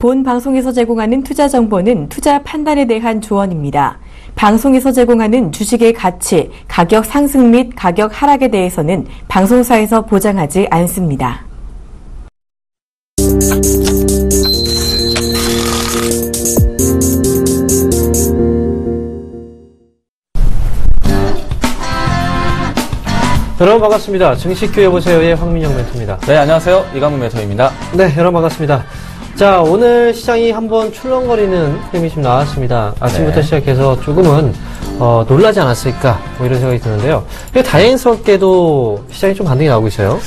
본 방송에서 제공하는 투자 정보는 투자 판단에 대한 조언입니다. 방송에서 제공하는 주식의 가치, 가격 상승 및 가격 하락에 대해서는 방송사에서 보장하지 않습니다. 여러분 반갑습니다. 증시교회보세요의 황민영 멘토입니다. 네, 안녕하세요. 이강문 멘토입니다. 네, 여러분 반갑습니다. 자, 오늘 시장이 한번 출렁거리는 흐름이 좀 나왔습니다. 아침부터 시작해서 조금은 놀라지 않았을까 뭐 이런 생각이 드는데요. 다행스럽게도 시장이 좀 반등이 나오고 있어요.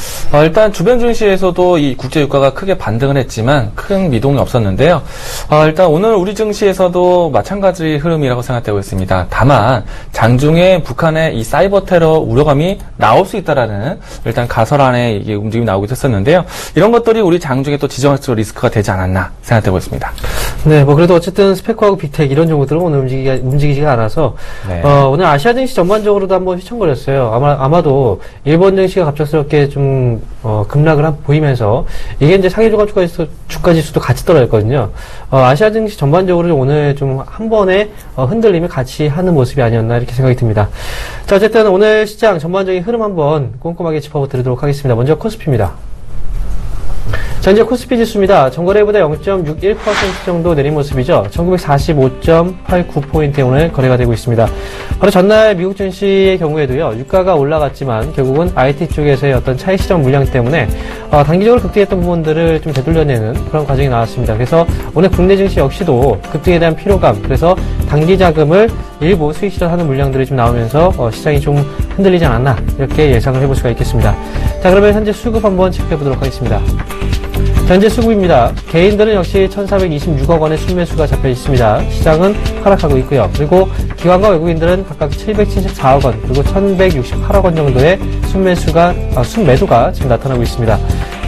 일단 주변 증시에서도 이 국제 유가가 크게 반등을 했지만 큰 미동이 없었는데요. 일단 오늘 우리 증시에서도 마찬가지 흐름이라고 생각되고 있습니다. 다만 장중에 북한의 이 사이버 테러 우려감이 나올 수 있다라는 일단 가설안에 이게 움직임이 나오고 있었는데요. 이런 것들이 우리 장중에 또 지정학적 리스크가 되지 않았나 생각되고 있습니다. 네, 뭐 그래도 어쨌든 스펙하고 빅텍 이런 종목들은 오늘 움직이지가 않아서 오늘 아시아 증시 전반적으로도 한번 휘청거렸어요. 아마도 일본 증시가 갑작스럽게 좀 급락을 보이면서 이게 이제 상해주가 주가 지수도 같이 떨어졌거든요. 아시아 증시 전반적으로 오늘 좀 한 번에 흔들림을 같이 하는 모습이 아니었나 이렇게 생각이 듭니다. 자, 어쨌든 오늘 시장 전반적인 흐름 한번 꼼꼼하게 짚어드리도록 하겠습니다. 먼저 코스피입니다. 자, 현재 코스피 지수입니다. 전거래보다 0.61% 정도 내린 모습이죠. 1945.89포인트에 오늘 거래가 되고 있습니다. 바로 전날 미국 증시의 경우에도요, 유가가 올라갔지만 결국은 IT 쪽에서의 어떤 차익 실현 물량 때문에 단기적으로 급등했던 부분들을 좀 되돌려내는 그런 과정이 나왔습니다. 그래서 오늘 국내 증시 역시도 급등에 대한 피로감, 그래서 단기 자금을 일부 수익 실현하는 물량들이 좀 나오면서 시장이 좀 흔들리지 않았나 이렇게 예상을 해볼 수가 있겠습니다. 자, 그러면 현재 수급 한번 체크해 보도록 하겠습니다. 현재 수급입니다. 개인들은 역시 1,426억 원의 순매수가 잡혀 있습니다. 시장은 하락하고 있고요. 그리고 기관과 외국인들은 각각 774억 원, 그리고 1,168억 원 정도의 순매도가 지금 나타나고 있습니다.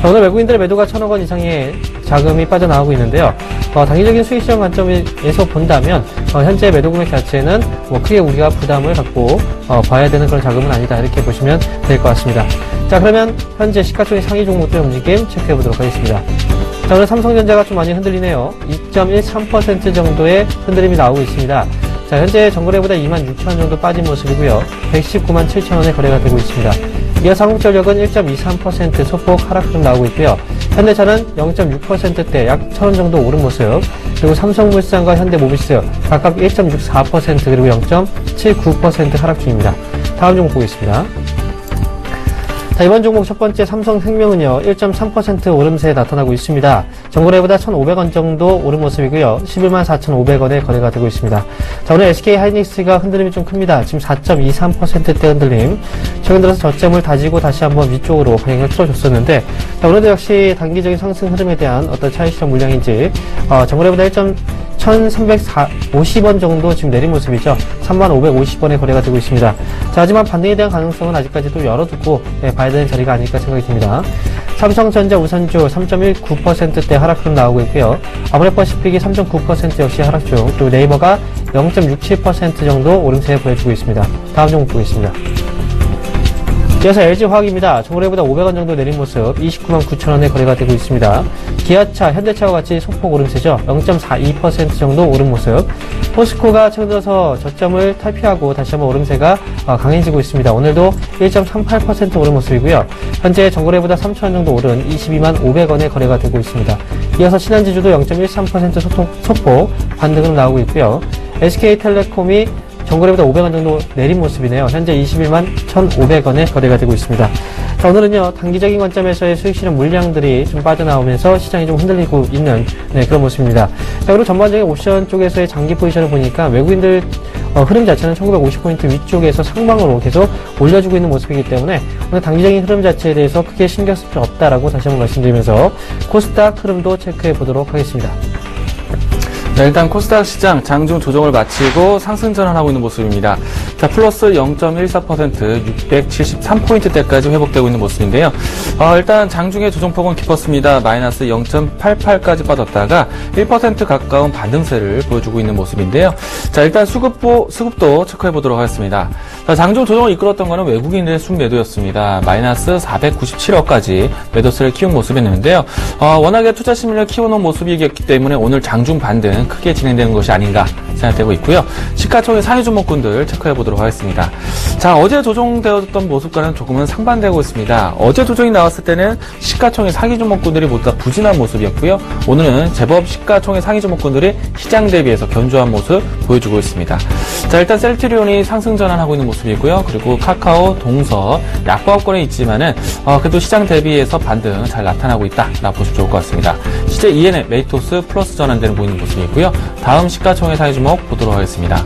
오늘 외국인들의 매도가 1,000억 원 이상의 자금이 빠져나오고 있는데요. 단기적인 수익 시장 관점에서 본다면 현재 매도 금액 자체는 크게 우리가 부담을 갖고 봐야 되는 그런 자금은 아니다 이렇게 보시면 될 것 같습니다. 자, 그러면 현재 시가총액 상위 종목들의 움직임 체크해 보도록 하겠습니다. 자, 오늘 삼성전자가 좀 많이 흔들리네요. 2.13% 정도의 흔들림이 나오고 있습니다. 자, 현재 전거래보다 26,000원 정도 빠진 모습이고요. 119만 7천원에 거래가 되고 있습니다. 이어서 한국전력은 1.23% 소폭 하락 흐름 나오고 있고요. 현대차는 0.6%대 약 1,000원 정도 오른 모습, 그리고 삼성물산과 현대모비스 각각 1.64% 그리고 0.79% 하락 중입니다. 다음 종목 보겠습니다. 자, 이번 종목 첫 번째 삼성생명은요, 1.3% 오름세에 나타나고 있습니다. 전거래보다 1,500원 정도 오른 모습이고요. 11만 4,500원에 거래가 되고 있습니다. 자, 오늘 SK하이닉스가 흔들림이 좀 큽니다. 지금 4.23%대 흔들림. 최근 들어서 저점을 다지고 다시 한번 위쪽으로 방향을 틀어줬었는데, 자, 오늘도 역시 단기적인 상승 흐름에 대한 어떤 차익실현 물량인지, 전거래보다 1,350원 정도 지금 내린 모습이죠. 3,550원에 거래가 되고 있습니다. 자, 하지만 반등에 대한 가능성은 아직까지도 열어두고 봐야 되는 자리가 아닐까 생각이 듭니다. 삼성전자 우선주 3.19%대 하락 흐름 나오고 있고요. 아모레퍼시픽이 3.9% 역시 하락 중, 또 네이버가 0.67% 정도 오름세 보여주고 있습니다. 다음 종목 보겠습니다. 이어서 LG화학입니다. 전거래보다 500원 정도 내린 모습, 29만 9천원에 거래가 되고 있습니다. 기아차, 현대차와 같이 소폭 오름세죠. 0.42% 정도 오른 모습. 포스코가 최근 들어서 저점을 탈피하고 다시 한번 오름세가 강해지고 있습니다. 오늘도 1.38% 오른 모습이고요. 현재 전거래보다 3천원 정도 오른 22만 500원에 거래가 되고 있습니다. 이어서 신한지주도 0.13% 소폭 반등으로 나오고 있고요. SK텔레콤이 전거래보다 500원 정도 내린 모습이네요. 현재 21만 1,500원에 거래가 되고 있습니다. 자, 오늘은요, 단기적인 관점에서의 수익 실현 물량들이 좀 빠져나오면서 시장이 좀 흔들리고 있는 그런 모습입니다. 자, 그리고 전반적인 옵션 쪽에서의 장기 포지션을 보니까 외국인들 흐름 자체는 1950포인트 위쪽에서 상방으로 계속 올려주고 있는 모습이기 때문에 오늘 단기적인 흐름 자체에 대해서 크게 신경 쓸 필요 없다라고 다시 한번 말씀드리면서 코스닥 흐름도 체크해 보도록 하겠습니다. 네, 일단 코스닥 시장 장중 조정을 마치고 상승 전환하고 있는 모습입니다. 자, 플러스 0.14%, 673포인트대까지 회복되고 있는 모습인데요. 일단 장중에 조정폭은 깊었습니다. 마이너스 0.88까지 빠졌다가 1% 가까운 반등세를 보여주고 있는 모습인데요. 자, 일단 수급도 체크해 보도록 하겠습니다. 자, 장중 조정을 이끌었던 것은 외국인들의 순매도였습니다. 마이너스 497억까지 매도세를 키운 모습이었는데요. 워낙에 투자 심리를 키워놓은 모습이기 때문에 오늘 장중 반등 크게 진행되는 것이 아닌가 생각되고 있고요. 시가총액 상위 종목군들 체크해 보도록 하겠습니다. 자, 어제 조정되었던 모습과는 조금은 상반되고 있습니다. 어제 조정이 나왔을 때는 시가총액 상위 종목군들이 모두 다 부진한 모습이었고요. 오늘은 제법 시가총액 상위 종목군들이 시장 대비해서 견조한 모습 보여주고 있습니다. 자, 일단 셀트리온이 상승 전환하고 있는 모습이고요. 그리고 카카오, 동서, 약보합권에 있지만은 그래도 시장 대비해서 반등 잘 나타나고 있다라고 보시면 좋을 것 같습니다. 실제 ENM, 메이토스 플러스 전환되는 보이는 모습이고요. 다음 시가총액 상위 종목 보도록 하겠습니다.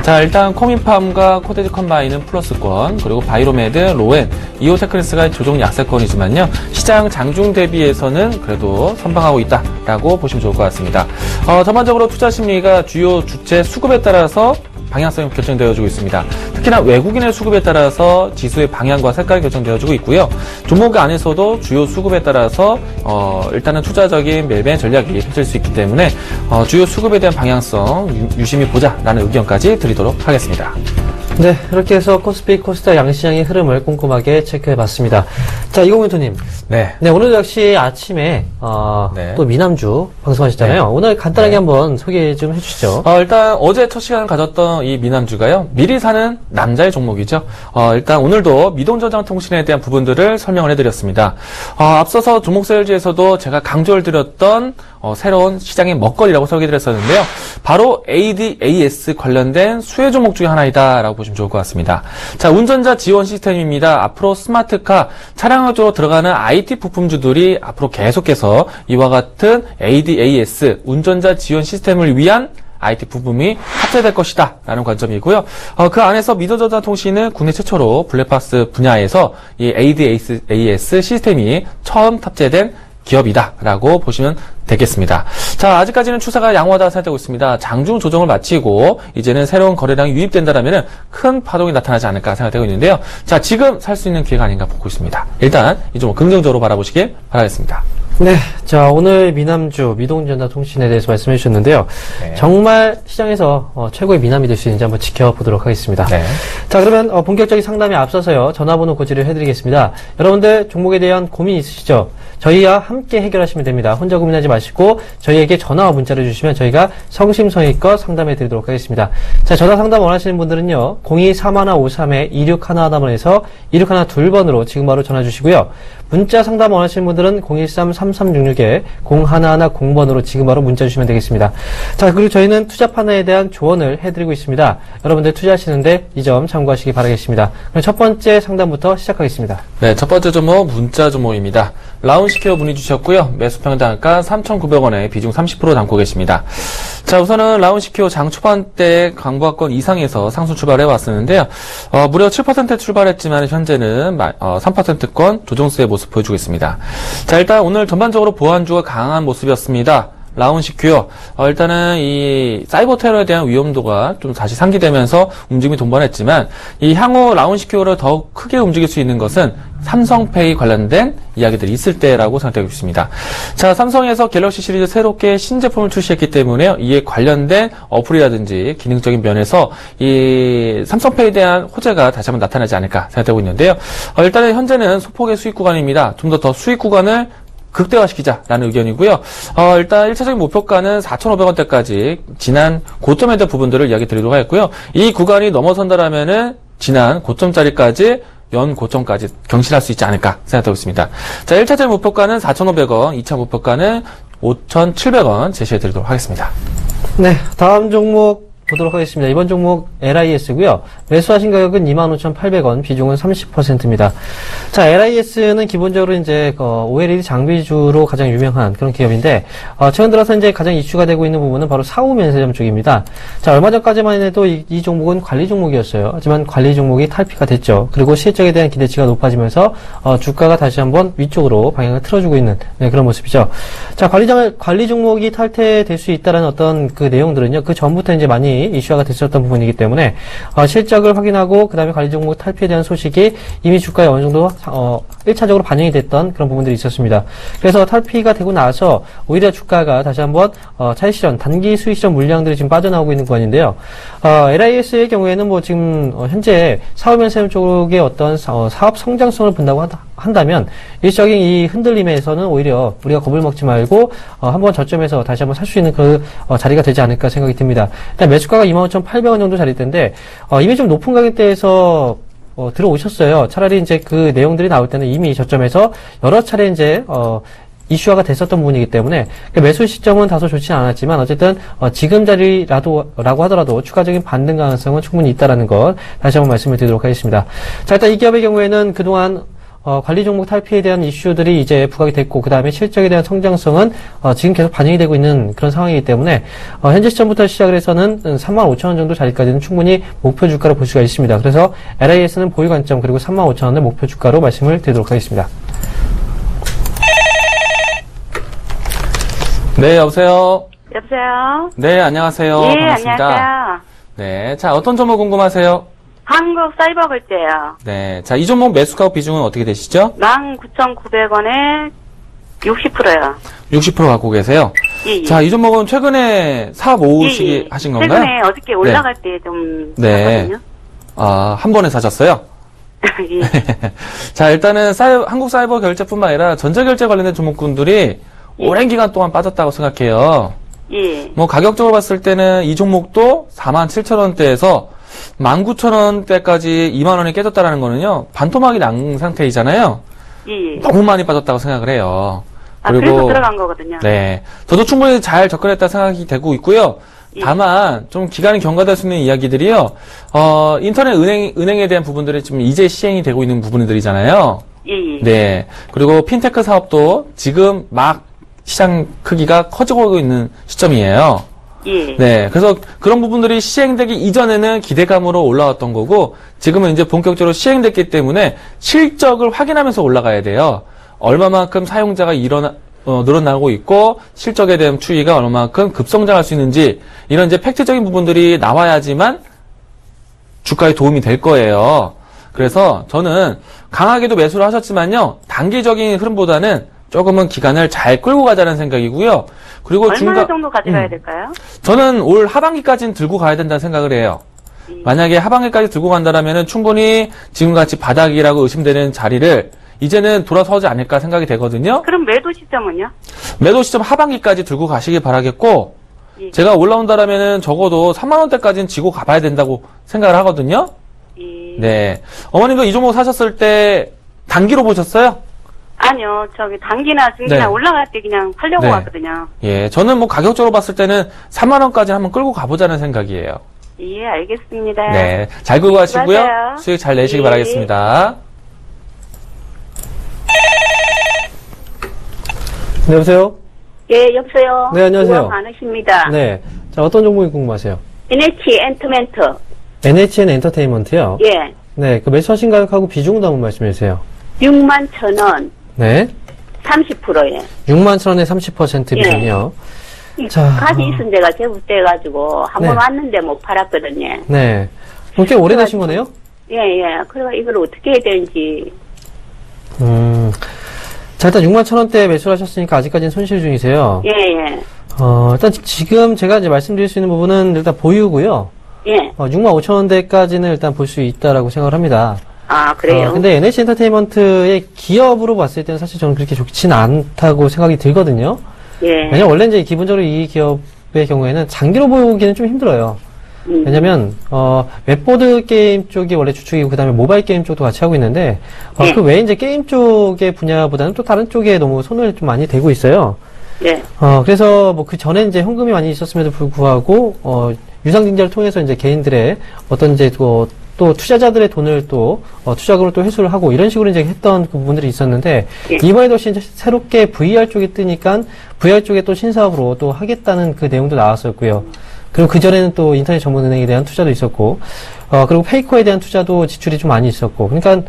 자, 일단 코민팜과 코데지 컴바인은 플러스권, 그리고 바이로메드, 로엔, 이오테크니스가 조정 약세권이지만요. 시장 장중 대비해서는 그래도 선방하고 있다라고 보시면 좋을 것 같습니다. 전반적으로 투자 심리가 주요 주체 수급에 따라서 방향성이 결정되어지고 있습니다. 특히나 외국인의 수급에 따라서 지수의 방향과 색깔이 결정되어지고 있고요. 종목 안에서도 주요 수급에 따라서 일단은 투자적인 매매 전략이 펼칠 수 있기 때문에 주요 수급에 대한 방향성 유심히 보자라는 의견까지 드리도록 하겠습니다. 네, 이렇게 해서 코스피, 코스닥 양시장의 흐름을 꼼꼼하게 체크해봤습니다. 자, 이공민토님. 네. 네, 오늘 역시 아침에 네. 또 미남주 방송하셨잖아요. 네. 오늘 간단하게 한번 소개 좀 해주시죠. 일단 어제 첫 시간을 가졌던 이 미남주가요. 미리 사는 남자의 종목이죠. 일단 오늘도 미동저장통신에 대한 부분들을 설명을 해드렸습니다. 앞서서 종목 세일즈에서도 제가 강조를 드렸던 새로운 시장의 먹거리라고 소개해드렸었는데요. 바로 ADAS 관련된 수혜 종목 중에 하나이다라고 보시면 좋을 것 같습니다. 자, 운전자 지원 시스템입니다. 앞으로 스마트카, 차량화 쪽으로 들어가는 IT 부품주들이 앞으로 계속해서 이와 같은 ADAS, 운전자 지원 시스템을 위한 IT 부품이 탑재될 것이다 라는 관점이고요. 그 안에서 미동저장통신은 국내 최초로 블랙박스 분야에서 이 ADAS 시스템이 처음 탑재된 기업이다라고 보시면 되겠습니다. 자, 아직까지는 추세가 양호하다 생각되고 있습니다. 장중 조정을 마치고 이제는 새로운 거래량이 유입된다라면 큰 파동이 나타나지 않을까 생각되고 있는데요. 자, 지금 살 수 있는 기회가 아닌가 보고 있습니다. 일단 이 종목 긍정적으로 바라보시길 바라겠습니다. 네, 자, 오늘 미남주, 미동전자통신에 대해서 말씀해 주셨는데요. 네. 정말 시장에서 최고의 미남이 될 수 있는지 한번 지켜보도록 하겠습니다. 네. 자, 그러면 본격적인 상담에 앞서서요, 전화번호 고지를 해드리겠습니다. 여러분들 종목에 대한 고민 있으시죠? 저희와 함께 해결하시면 됩니다. 혼자 고민하지 마시고 저희에게 전화와 문자를 주시면 저희가 성심성의껏 상담해 드리도록 하겠습니다. 자, 전화 상담 원하시는 분들은요, 023153-2611번에서 2612번으로 지금 바로 전화 주시고요. 문자 상담 원하시는 분들은 013-3366-0110번으로 지금 바로 문자 주시면 되겠습니다. 자, 그리고 저희는 투자 판단에 대한 조언을 해드리고 있습니다. 여러분들 투자하시는데 이 점 참고하시기 바라겠습니다. 그럼 첫 번째 상담부터 시작하겠습니다. 네, 첫 번째 종목 문자 종목입니다. 라운시케어 문의 주셨고요. 매수 평단가 3,900원에 비중 30% 담고 계십니다. 자, 우선은 라운시케어 장 초반 때 강보합권 이상에서 상승 출발해 왔었는데요. 무려 7% 출발했지만 현재는 3%권 조정세의 모습 보여주고 있습니다. 자, 일단 오늘 전반적으로 보안주가 강한 모습이었습니다. 라운시큐어 일단은 이 사이버 테러에 대한 위험도가 좀 다시 상기되면서 움직임이 동반했지만 이 향후 라운시큐어를 더욱 크게 움직일 수 있는 것은 삼성페이 관련된 이야기들이 있을 때라고 생각되고 있습니다. 자, 삼성에서 갤럭시 시리즈 새롭게 신제품을 출시했기 때문에 이에 관련된 어플이라든지 기능적인 면에서 이 삼성페이에 대한 호재가 다시 한번 나타나지 않을까 생각되고 있는데요. 일단은 현재는 소폭의 수익 구간입니다. 좀 더 수익 구간을 극대화시키자라는 의견이고요. 일단 1차적인 목표가는 4,500원대까지 지난 고점에 대한 부분들을 이야기 드리도록 하겠고요. 이 구간이 넘어선다라면은 지난 고점짜리까지 연 고점까지 경신할 수 있지 않을까 생각하고 있습니다. 자, 1차적인 목표가는 4,500원, 2차 목표가는 5,700원 제시해 드리도록 하겠습니다. 네, 다음 종목 보도록 하겠습니다. 이번 종목 LIS고요. 매수하신 가격은 25,800원, 비중은 30%입니다. 자, LIS는 기본적으로 이제 OLED 장비주로 가장 유명한 그런 기업인데 최근 들어서 이제 가장 이슈가 되고 있는 부분은 바로 사후 면세점 쪽입니다. 자, 얼마 전까지만 해도 이 종목은 관리 종목이었어요. 하지만 관리 종목이 탈피가 됐죠. 그리고 실적에 대한 기대치가 높아지면서 주가가 다시 한번 위쪽으로 방향을 틀어주고 있는 그런 모습이죠. 자, 관리 종목이 탈퇴될 수 있다는 어떤 그 내용들은요. 그 전부터 이제 많이 부분이 이슈화가 됐었던 부분이기 때문에 실적을 확인하고 그다음에 관리 종목 탈피에 대한 소식이 이미 주가에 어느 정도 1차적으로 반영이 됐던 그런 부분들이 있었습니다. 그래서 탈피가 되고 나서 오히려 주가가 다시 한번 차익실현, 단기 수익실현 물량들이 지금 빠져나오고 있는 구간인데요. LIS의 경우에는 뭐 지금 현재 사업면세점 쪽의 어떤 사업 성장성을 본다고 한다면 일적인 이 흔들림에서는 오히려 우리가 겁을 먹지 말고 한번 저점에서 다시 한번 살 수 있는 그 자리가 되지 않을까 생각이 듭니다. 일단 매수가가 25,800원 정도 자리대인데 이미 좀 높은 가격대에서 들어오셨어요. 차라리 이제 그 내용들이 나올 때는 이미 저점에서 여러 차례 이제 이슈화가 됐었던 부분이기 때문에 매수 시점은 다소 좋지는 않았지만 어쨌든 지금 자리라고 하더라도 추가적인 반등 가능성은 충분히 있다라는 것 다시 한번 말씀을 드리도록 하겠습니다. 자, 일단 이 기업의 경우에는 그동안 관리 종목 탈피에 대한 이슈들이 이제 부각이 됐고, 그 다음에 실적에 대한 성장성은 지금 계속 반영이 되고 있는 그런 상황이기 때문에 현재 시점부터 시작을 해서는 35,000원 정도 자리까지는 충분히 목표 주가로 볼 수가 있습니다. 그래서 LIS는 보유 관점 그리고 35,000원을 목표 주가로 말씀을 드리도록 하겠습니다. 네, 여보세요? 여보세요? 네, 안녕하세요. 예, 반갑습니다. 안녕하세요. 네, 자, 어떤 종목 궁금하세요? 한국 사이버 글자요. 네, 자, 이 종목 매수가 비중은 어떻게 되시죠? 19,900원에 60%요. 60% 갖고 계세요? 예, 예. 자, 이 종목은 최근에 사업 오시기 예, 예. 하신 건가요? 최근에 어저께 올라갈 때 좀 네. 샀거든요. 아, 한 번에 사셨어요? 예. 자, 일단은 한국 사이버 결제뿐만 아니라 전자결제 관련된 종목군들이 오랜 기간 동안 빠졌다고 생각해요. 예. 뭐 가격적으로 봤을 때는 이 종목도 47,000원대에서 19,000원대까지 2만원이 깨졌다라는 거는요, 반토막이 난 상태이잖아요. 예. 너무 많이 빠졌다고 생각을 해요. 그래서 들어간 거거든요. 네. 저도 충분히 잘 접근했다 생각이 되고 있고요. 예. 다만, 좀 기간이 경과될 수 있는 이야기들이요, 인터넷 은행에 대한 부분들이 지금 이제 시행이 되고 있는 부분들이잖아요. 예, 예. 네. 그리고 핀테크 사업도 지금 막 시장 크기가 커지고 있는 시점이에요. 예. 네. 그래서 그런 부분들이 시행되기 이전에는 기대감으로 올라왔던 거고, 지금은 이제 본격적으로 시행됐기 때문에 실적을 확인하면서 올라가야 돼요. 얼마만큼 사용자가 늘어나고 있고, 실적에 대한 추이가 얼마만큼 급성장할 수 있는지, 이런 이제 팩트적인 부분들이 나와야지만 주가에 도움이 될 거예요. 그래서 저는 강하게도 매수를 하셨지만요, 단기적인 흐름보다는 조금은 기간을 잘 끌고 가자는 생각이고요. 그리고 얼마나 정도 가져가야 될까요? 저는 올 하반기까지는 들고 가야 된다는 생각을 해요. 만약에 하반기까지 들고 간다라면 충분히 지금같이 바닥이라고 의심되는 자리를 이제는 돌아서지 않을까 생각이 되거든요. 그럼 매도 시점은요? 매도 시점 하반기까지 들고 가시길 바라겠고, 예. 제가 올라온다라면은 적어도 3만원대까지는 지고 가봐야 된다고 생각을 하거든요. 예. 네. 어머님도 이 종목 사셨을 때 단기로 보셨어요? 아니요, 단기나 중기나 네. 올라갈 때 그냥 팔려고 네. 왔거든요. 예. 저는 뭐 가격적으로 봤을 때는 3만원까지 한번 끌고 가보자는 생각이에요. 예, 알겠습니다. 네. 잘 끌고 가시고요. 수고하세요. 수익 잘 내시기 예. 바라겠습니다. 네, 여보세요? 예, 여보세요. 네, 안녕하세요. 수고 많으십니다. 네. 자, 어떤 종목이 궁금하세요? NH 엔터멘트. NHN 엔터테인먼트요? 예. 네, 그 매수하신 가격하고 비중도 한번 말씀해 주세요. 61,000원. 네. 30%에. 61,000원에 30% 예. 비중이요. 자. 가지 있은 데가 제국돼가지고 한 번 네. 왔는데 못 팔았거든요. 네. 그럼 꽤 오래되신 거네요? 예, 예. 그래서 이걸 어떻게 해야 되는지. 자, 일단 61,000원대 매수를 하셨으니까 아직까지는 손실 중이세요. 예, 예. 일단 지금 제가 이제 말씀드릴 수 있는 부분은 일단 보유고요. 예. 65,000원대까지는 일단 볼 수 있다라고 생각을 합니다. 아, 그래요? 근데 NH 엔터테인먼트의 기업으로 봤을 때는 사실 저는 그렇게 좋지는 않다고 생각이 들거든요. 예. 왜냐면 원래 이제 기본적으로 이 기업의 경우에는 장기로 보기는 좀 힘들어요. 왜냐면, 웹보드 게임 쪽이 원래 주축이고, 그 다음에 모바일 게임 쪽도 같이 하고 있는데, 네. 그 외에 이제 게임 쪽의 분야보다는 또 다른 쪽에 너무 손을 좀 많이 대고 있어요. 예. 그래서 뭐 그 전에 이제 현금이 많이 있었음에도 불구하고, 유상증자를 통해서 이제 개인들의 어떤 이제 또 투자자들의 돈을 또, 투자금을 또 회수를 하고 이런 식으로 이제 했던 그 부분들이 있었는데, 예. 이번에도 이제 새롭게 VR 쪽이 뜨니까 VR 쪽에 또 신사업으로 또 하겠다는 그 내용도 나왔었고요. 그리고 그전에는 또 인터넷 전문은행에 대한 투자도 있었고, 그리고 페이커에 대한 투자도 지출이 좀 많이 있었고, 그러니까,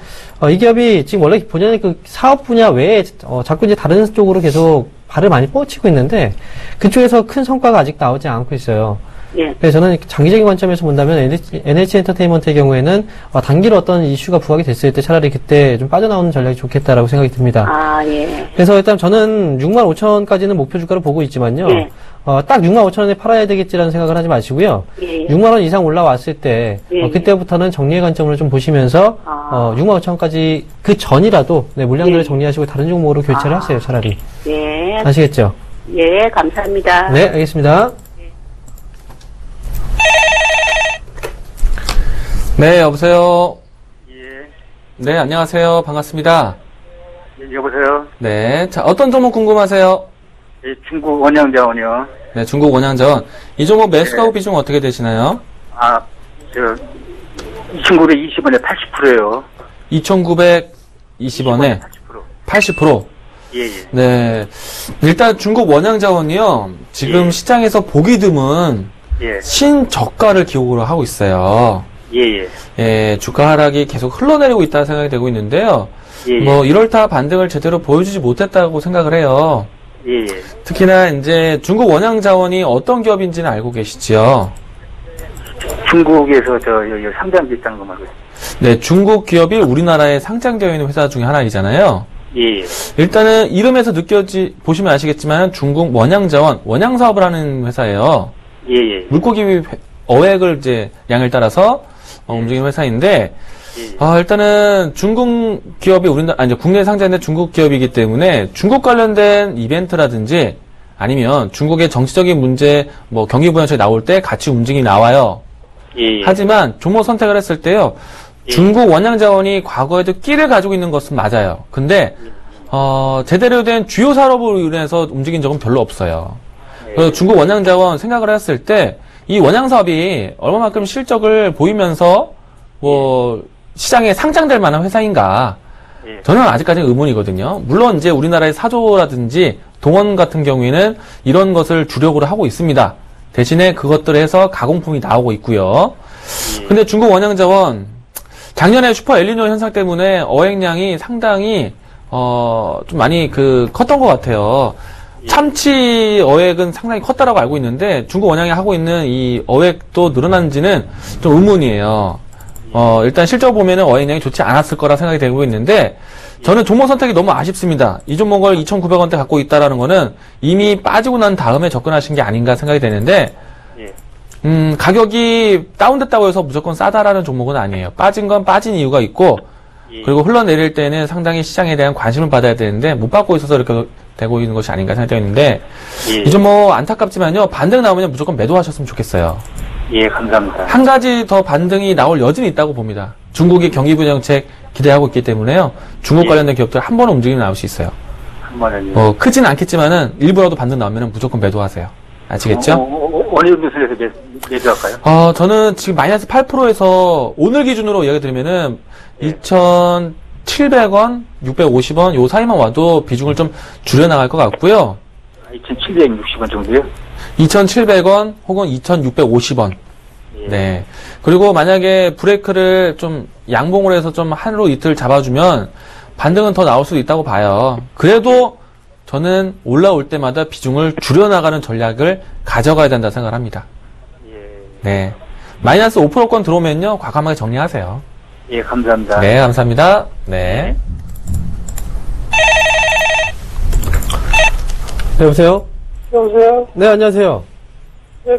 이 기업이 지금 원래 본연의 그 사업 분야 외에, 자꾸 이제 다른 쪽으로 계속 발을 많이 뻗치고 있는데, 그쪽에서 큰 성과가 아직 나오지 않고 있어요. 예. 그래서 저는 장기적인 관점에서 본다면 NH 엔터테인먼트의 경우에는 단기로 어떤 이슈가 부각이 됐을 때 차라리 그때 좀 빠져나오는 전략이 좋겠다라고 생각이 듭니다. 아, 예. 그래서 일단 저는 65,000원까지는 목표 주가로 보고 있지만요. 예. 딱 65,000원에 팔아야 되겠지라는 생각을 하지 마시고요. 예. 6만원 이상 올라왔을 때, 예. 그때부터는 정리의 관점으로 좀 보시면서, 65,000원까지 그 전이라도, 네, 물량들을 예. 정리하시고 다른 종목으로 교체를 하세요, 차라리. 예. 아시겠죠? 예, 감사합니다. 네, 알겠습니다. 네, 여보세요. 예. 네, 안녕하세요. 반갑습니다. 예, 여보세요. 네, 자, 어떤 종목 궁금하세요? 예, 중국 원양자원이요. 네, 중국 원양자원. 이 종목 매수가고 비중 어떻게 되시나요? 이 친구를 20원에 80%예요. 2,920원에 80%. 예, 예. 네. 일단 중국 원양자원이요. 지금 예. 시장에서 보기 드문 예, 신저가를 기록을 하고 있어요. 예, 예. 예, 주가 하락이 계속 흘러내리고 있다는 생각이 되고 있는데요. 예, 예. 뭐 이럴타 반등을 제대로 보여주지 못했다고 생각을 해요. 예, 예. 특히나 이제 중국 원양자원이 어떤 기업인지는 알고 계시죠? 중국에서 여기 상장기 있다는 거 말고. 네, 중국 기업이 우리나라에 상장되어 있는 회사 중에 하나이잖아요. 예, 예. 일단은 이름에서 보시면 아시겠지만 중국 원양자원, 원양사업을 하는 회사예요. 예, 예. 물고기 어획을 이제 양을 따라서 움직이는 회사인데, 예. 일단은 중국 기업이 국내에 상장된 중국 기업이기 때문에 중국 관련된 이벤트라든지 아니면 중국의 정치적인 문제, 뭐 경기 부양책이 나올 때 같이 움직임이 나와요. 예, 예. 하지만 종목 선택을 했을 때요, 예. 중국 원양자원이 과거에도 끼를 가지고 있는 것은 맞아요. 근데 제대로 된 주요 산업으로 인해서 움직인 적은 별로 없어요. 그래서 중국 원양자원 생각을 했을 때 이 원양사업이 얼마만큼 실적을 보이면서 뭐 시장에 상장될 만한 회사인가? 예. 저는 아직까지는 의문이거든요. 물론 이제 우리나라의 사조라든지 동원 같은 경우에는 이런 것을 주력으로 하고 있습니다. 대신에 그것들을 해서 가공품이 나오고 있고요. 근데 중국 원양자원 작년에 슈퍼 엘니뇨 현상 때문에 어획량이 상당히 좀 많이 컸던 것 같아요. 참치 어획은 상당히 컸다라고 알고 있는데 중국 원양이 하고 있는 이 어획도 늘어난지는 좀 의문이에요. 일단 실적으로 보면은 어획량이 좋지 않았을 거라 생각이 되고 있는데 저는 종목 선택이 너무 아쉽습니다. 이 종목을 2,900원대 갖고 있다라는 거는 이미 빠지고 난 다음에 접근하신 게 아닌가 생각이 되는데 가격이 다운됐다고 해서 무조건 싸다라는 종목은 아니에요. 빠진 건 빠진 이유가 있고 그리고 흘러내릴 때는 상당히 시장에 대한 관심을 받아야 되는데 못 받고 있어서 이렇게 되고 있는 것이 아닌가 생각되고 있는데 이 종목 안타깝지만요. 반등 나오면 무조건 매도하셨으면 좋겠어요. 예, 감사합니다. 한 가지 더 반등이 나올 여지는 있다고 봅니다. 중국이 경기 부양책 기대하고 있기 때문에요. 중국 관련된 기업들 한 번은 움직임이 나올 수 있어요. 한 번은. 크진 않겠지만은 일부라도 반등 나오면 무조건 매도하세요. 아시겠죠? 어느 정도 선에서 매도할까요? 저는 지금 마이너스 8%에서 오늘 기준으로 이야기 드리면은 2,700원, 650원 요 사이만 와도 비중을 좀 줄여나갈 것 같고요. 2,760원 정도요? 2,700원 혹은 2,650원. 네. 그리고 만약에 브레이크를 좀 양봉을 해서 좀 하루 이틀 잡아주면 반등은 더 나올 수도 있다고 봐요. 그래도 저는 올라올 때마다 비중을 줄여나가는 전략을 가져가야 된다 생각을 합니다. 네. 마이너스 5%권 들어오면요, 과감하게 정리하세요. 예, 감사합니다. 네, 감사합니다. 네. 네, 여보세요? 여보세요? 네, 안녕하세요. 네.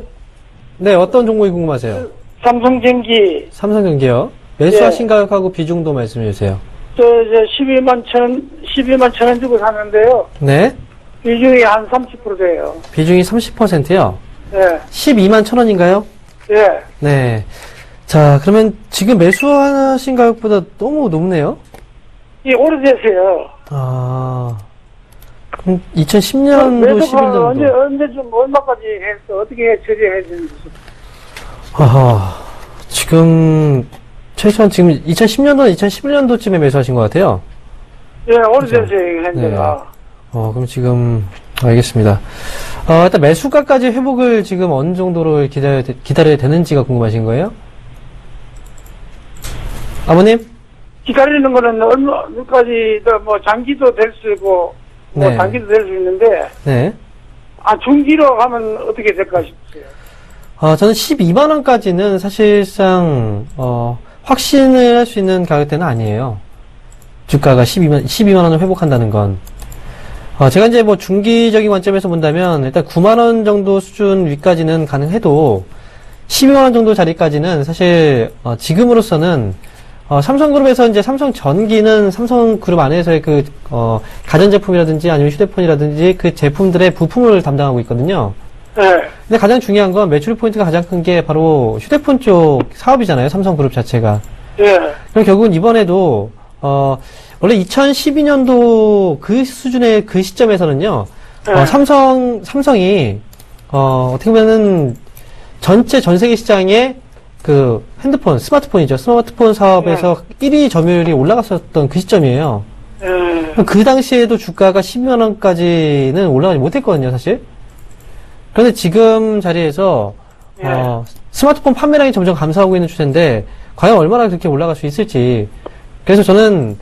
네, 어떤 종목이 궁금하세요? 삼성전기, 삼성전기요. 매수하신 가격하고 비중도 말씀해 주세요. 12만 천 원 주고 샀는데요. 네. 비중이 한 30% 돼요. 비중이 30%요. 예, 12만 천 원인가요? 예. 네. 자, 그러면 지금 매수하신 가격보다 너무 높네요? 이 오래됐어요. 그럼 2010년도, 11년도. 언제 좀 얼마까지 해서 어떻게 처리해야 되는지. 지금, 최소한 지금 2010년도, 2011년도쯤에 매수하신 것 같아요? 예, 오래됐어요, 현재가. 그럼 지금, 알겠습니다. 일단 매수가까지 회복을 지금 어느 정도로 기다려야 되는지가 궁금하신 거예요? 아버님? 기다리는 거는 얼마까지, 뭐, 장기도 될 수 있고, 뭐, 네. 단기도 될 수 있는데, 네. 중기로 가면 어떻게 될까 싶어요. 저는 12만 원까지는 사실상 확신을 할 수 있는 가격대는 아니에요. 주가가 12만 원을 회복한다는 건. 제가 이제 뭐 중기적인 관점에서 본다면 일단 9만 원 정도 수준 위까지는 가능해도 12만 원 정도 자리까지는 사실 지금으로서는 삼성그룹에서 이제 삼성전기는 삼성그룹 안에서의 그 가전제품이라든지 아니면 휴대폰이라든지 그 제품들의 부품을 담당하고 있거든요. 네. 근데 가장 중요한 건 매출 포인트가 가장 큰 게 바로 휴대폰 쪽 사업이잖아요. 삼성그룹 자체가. 예. 그럼 결국은 이번에도 원래 2012년도 그 수준의 그 시점에서는요. 삼성이 어떻게 보면은 전 세계 시장에 그 핸드폰, 스마트폰이죠. 스마트폰 사업에서 1위 점유율이 올라갔었던 그 시점이에요. 그 당시에도 주가가 10만 원까지는 올라가지 못했거든요, 사실. 그런데 지금 자리에서 스마트폰 판매량이 점점 감소하고 있는 추세인데 과연 얼마나 그렇게 올라갈 수 있을지. 그래서 저는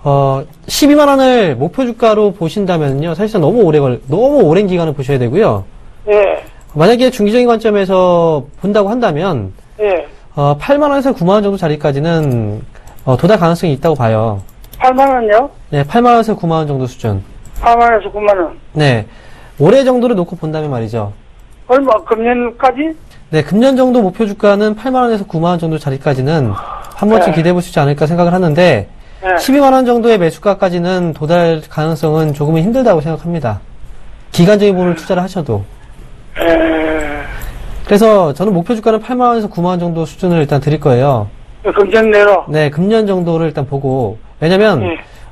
12만 원을 목표 주가로 보신다면요, 사실상 너무 오랜 기간을 보셔야 되고요. 예. 만약에 중기적인 관점에서 본다고 한다면, 예. 8만 원에서 9만 원 정도 자리까지는 도달 가능성이 있다고 봐요. 8만 원요? 네, 8만 원에서 9만 원 정도 수준. 8만 원에서 9만 원. 네, 올해 정도를 놓고 본다면 말이죠. 얼마? 금년까지? 네, 금년 정도 목표 주가는 8만 원에서 9만 원 정도 자리까지는 한 번쯤 네. 기대해 볼 수 있지 않을까 생각을 하는데, 네. 12만 원 정도의 매수가까지는 도달 가능성은 조금은 힘들다고 생각합니다. 기간적인 부분을 투자를 하셔도. 그래서 저는 목표 주가는 8만 원에서 9만 원 정도 수준을 일단 드릴 거예요. 금년 내로? 네, 금년 정도를 일단 보고. 왜냐면,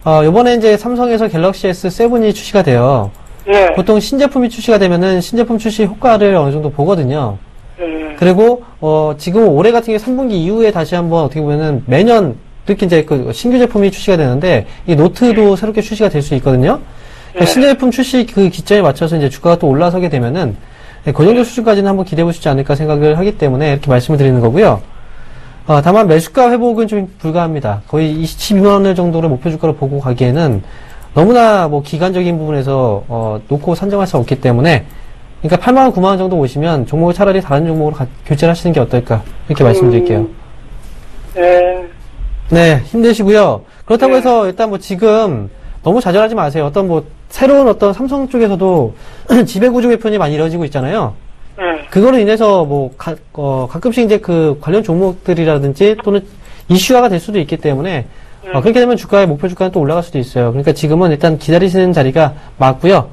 요번에 이제 삼성에서 갤럭시 S7이 출시가 돼요. 예. 보통 신제품이 출시가 되면은 신제품 출시 효과를 어느 정도 보거든요. 예. 그리고, 지금 올해 같은 경우에 3분기 이후에 다시 한번 어떻게 보면은 매년 특히 이제 그 신규 제품이 출시가 되는데, 이 노트도 새롭게 출시가 될 수 있거든요. 그러니까 신제품 출시 그 기점에 맞춰서 이제 주가가 또 올라서게 되면은, 네, 그 정도 수준까지는 한번 기대해 보시지 않을까 생각을 하기 때문에 이렇게 말씀을 드리는 거고요. 다만 매수가 회복은 좀 불가합니다. 거의 22만 원 정도를 목표 주가로 보고 가기에는 너무나 뭐 기간적인 부분에서 놓고 산정할 수 없기 때문에, 그러니까 8만 원, 9만 원 정도 오시면 종목을 차라리 다른 종목으로 교체를 하시는 게 어떨까 이렇게 말씀드릴게요. 예. 네, 힘내시고요. 그렇다고 해서 일단 뭐 지금 너무 좌절하지 마세요. 어떤 뭐 새로운 어떤 삼성 쪽에서도 지배구조 개편이 많이 이루어지고 있잖아요. 예. 그거로 인해서 뭐 가끔씩 이제 그 관련 종목들이라든지 또는 이슈화가 될 수도 있기 때문에 그렇게 되면 주가의 목표 주가는 또 올라갈 수도 있어요. 그러니까 지금은 일단 기다리시는 자리가 맞고요.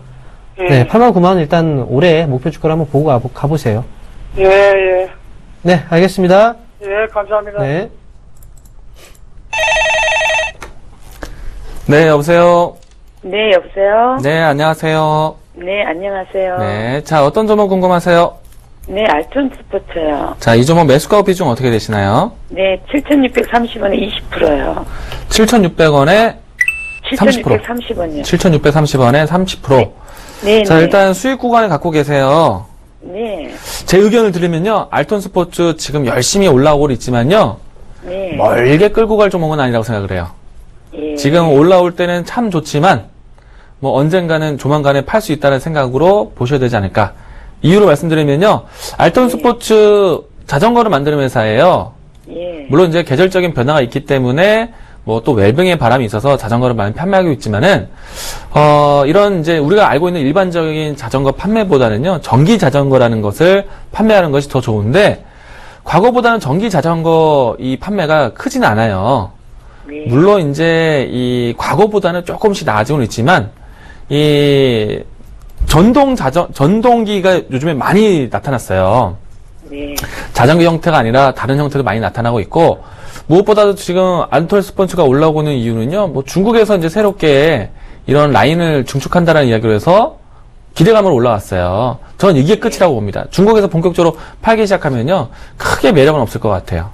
네, 8만 9만 원 일단 올해 목표 주가를 한번 보고 가보세요. 예, 예. 네, 알겠습니다. 예, 감사합니다. 네. 네, 여보세요. 네, 여보세요? 네, 안녕하세요. 네, 안녕하세요. 네, 자, 어떤 종목 궁금하세요? 네, 알톤 스포츠요. 자, 이 종목 매수가 비중 어떻게 되시나요? 네, 7,630원에 20%요. 7,600원에 30%. 7,630원이요. 7,630원에 30%. 네, 자, 네. 일단 수익 구간을 갖고 계세요. 네, 제 의견을 드리면요. 알톤 스포츠 지금 열심히 올라오고 있지만요. 네. 멀게 끌고 갈 종목은 아니라고 생각을 해요. 예. 지금 올라올 때는 참 좋지만 뭐 언젠가는 조만간에 팔 수 있다는 생각으로 보셔야 되지 않을까. 이유로 말씀드리면요. 알톤 스포츠 자전거를 만드는 회사예요. 예. 물론 이제 계절적인 변화가 있기 때문에 뭐 또 웰빙의 바람이 있어서 자전거를 많이 판매하고 있지만은 이런 이제 우리가 알고 있는 일반적인 자전거 판매보다는요. 전기 자전거라는 것을 판매하는 것이 더 좋은데 과거보다는 전기 자전거 이 판매가 크진 않아요. 네. 물론 이제 이 과거보다는 조금씩 나아지고는 있지만 이 전동기가 요즘에 많이 나타났어요. 네. 자전거 형태가 아니라 다른 형태도 많이 나타나고 있고 무엇보다도 지금 알톤 스포츠가 올라오고 있는 이유는요. 뭐 중국에서 이제 새롭게 이런 라인을 증축한다는 이야기로 해서 기대감으로 올라왔어요. 저는 이게 끝이라고 봅니다. 중국에서 본격적으로 팔기 시작하면요. 크게 매력은 없을 것 같아요.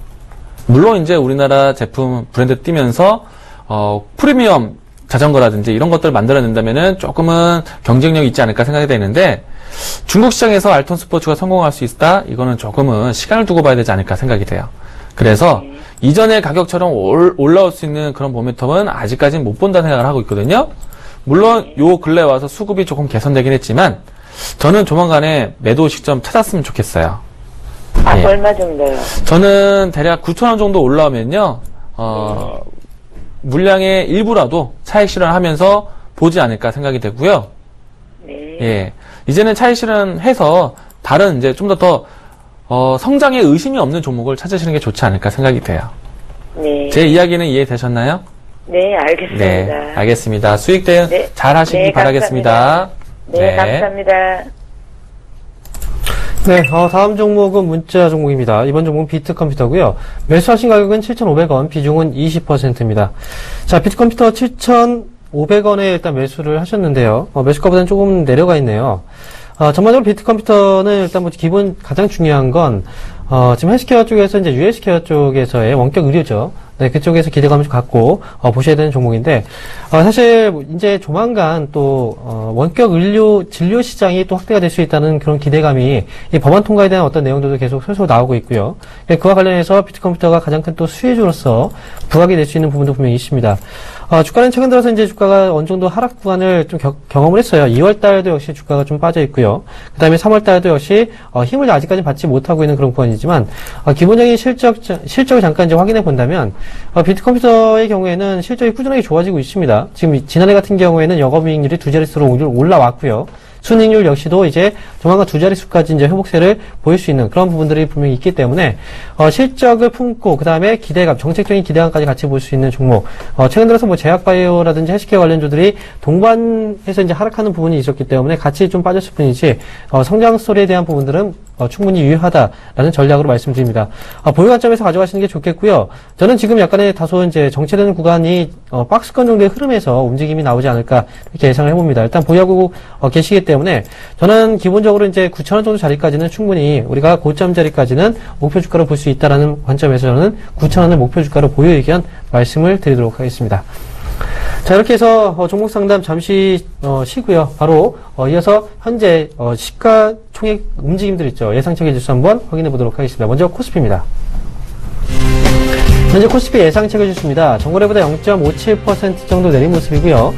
물론 이제 우리나라 제품 브랜드 뛰면서 프리미엄 자전거라든지 이런 것들을 만들어낸다면은 조금은 경쟁력이 있지 않을까 생각이 되는데 중국 시장에서 알톤 스포츠가 성공할 수 있다? 이거는 조금은 시간을 두고 봐야 되지 않을까 생각이 돼요. 그래서 이전의 가격처럼 올라올 수 있는 그런 모멘텀은 아직까지는 못 본다 생각을 하고 있거든요. 물론 요 근래 와서 수급이 조금 개선되긴 했지만 저는 조만간에 매도 시점 찾았으면 좋겠어요. 예. 얼마 정도요? 저는 대략 9,000원 정도 올라오면요, 물량의 일부라도 차익 실현하면서 보지 않을까 생각이 되고요. 네. 예. 이제는 차익 실현해서 다른 이제 좀 더 성장에 의심이 없는 종목을 찾으시는 게 좋지 않을까 생각이 돼요. 네. 제 이야기는 이해되셨나요? 네, 알겠습니다. 네, 알겠습니다. 수익 대응 네. 잘 하시기 네, 바라겠습니다. 네, 감사합니다. 네, 다음 종목은 문자 종목입니다. 이번 종목은 비트컴퓨터고요. 매수하신 가격은 7,500원, 비중은 20%입니다. 자, 비트컴퓨터 7,500원에 일단 매수를 하셨는데요. 매수가보다는 조금 내려가 있네요. 전반적으로 비트컴퓨터는 일단 뭐 기본 가장 중요한 건 지금 헬스케어 쪽에서 이제 US케어 쪽에서의 원격 의료죠. 네, 그쪽에서 기대감을 좀 갖고 보셔야 되는 종목인데 사실 이제 조만간 또 원격 의료 진료 시장이 또 확대가 될 수 있다는 그런 기대감이 이 법안 통과에 대한 어떤 내용들도 계속 솔솔 나오고 있고요. 그와 관련해서 비트컴퓨터가 가장 큰 또 수혜주로서 부각이 될 수 있는 부분도 분명히 있습니다. 주가는 최근 들어서 이제 주가가 어느 정도 하락 구간을 좀 경험을 했어요. 2월 달도 역시 주가가 좀 빠져 있고요. 그 다음에 3월 달도 역시 힘을 아직까지 받지 못하고 있는 그런 구간이지만 오히려 실적을 잠깐 이제 확인해 본다면 비트컴퓨터의 경우에는 실적이 꾸준하게 좋아지고 있습니다. 지금 지난해 같은 경우에는 영업이익률이 두 자릿수로 올라왔고요. 순이익률 역시도 이제 조만간 두 자릿수까지 이제 회복세를 보일 수 있는 그런 부분들이 분명히 있기 때문에 실적을 품고 그 다음에 기대감, 정책적인 기대감까지 같이 볼 수 있는 종목. 최근 들어서 뭐 제약바이오라든지 헬스케어 관련주들이 동반해서 이제 하락하는 부분이 있었기 때문에 같이 좀 빠졌을 뿐이지 성장 스토리에 대한 부분들은 충분히 유효하다라는 전략으로 말씀드립니다. 보유 관점에서 가져가시는 게 좋겠고요. 저는 지금 약간의 다소 이제 정체되는 구간이 박스권 정도의 흐름에서 움직임이 나오지 않을까 이렇게 예상을 해봅니다. 일단 보유하고 계시기 때문에 저는 기본적으로 이제 9,000원 정도 자리까지는 충분히 우리가 고점 자리까지는 목표 주가로 볼 수 있다라는 관점에서 저는 9,000원을 목표 주가로 보유 의견 말씀을 드리도록 하겠습니다. 자, 이렇게 해서 종목 상담 잠시 쉬고요. 바로 이어서 현재 시가총액 움직임들 있죠. 예상치의 지수 한번 확인해 보도록 하겠습니다. 먼저 코스피입니다. 현재 코스피 예상치의 지수입니다. 전거래보다 0.57% 정도 내린 모습이고요.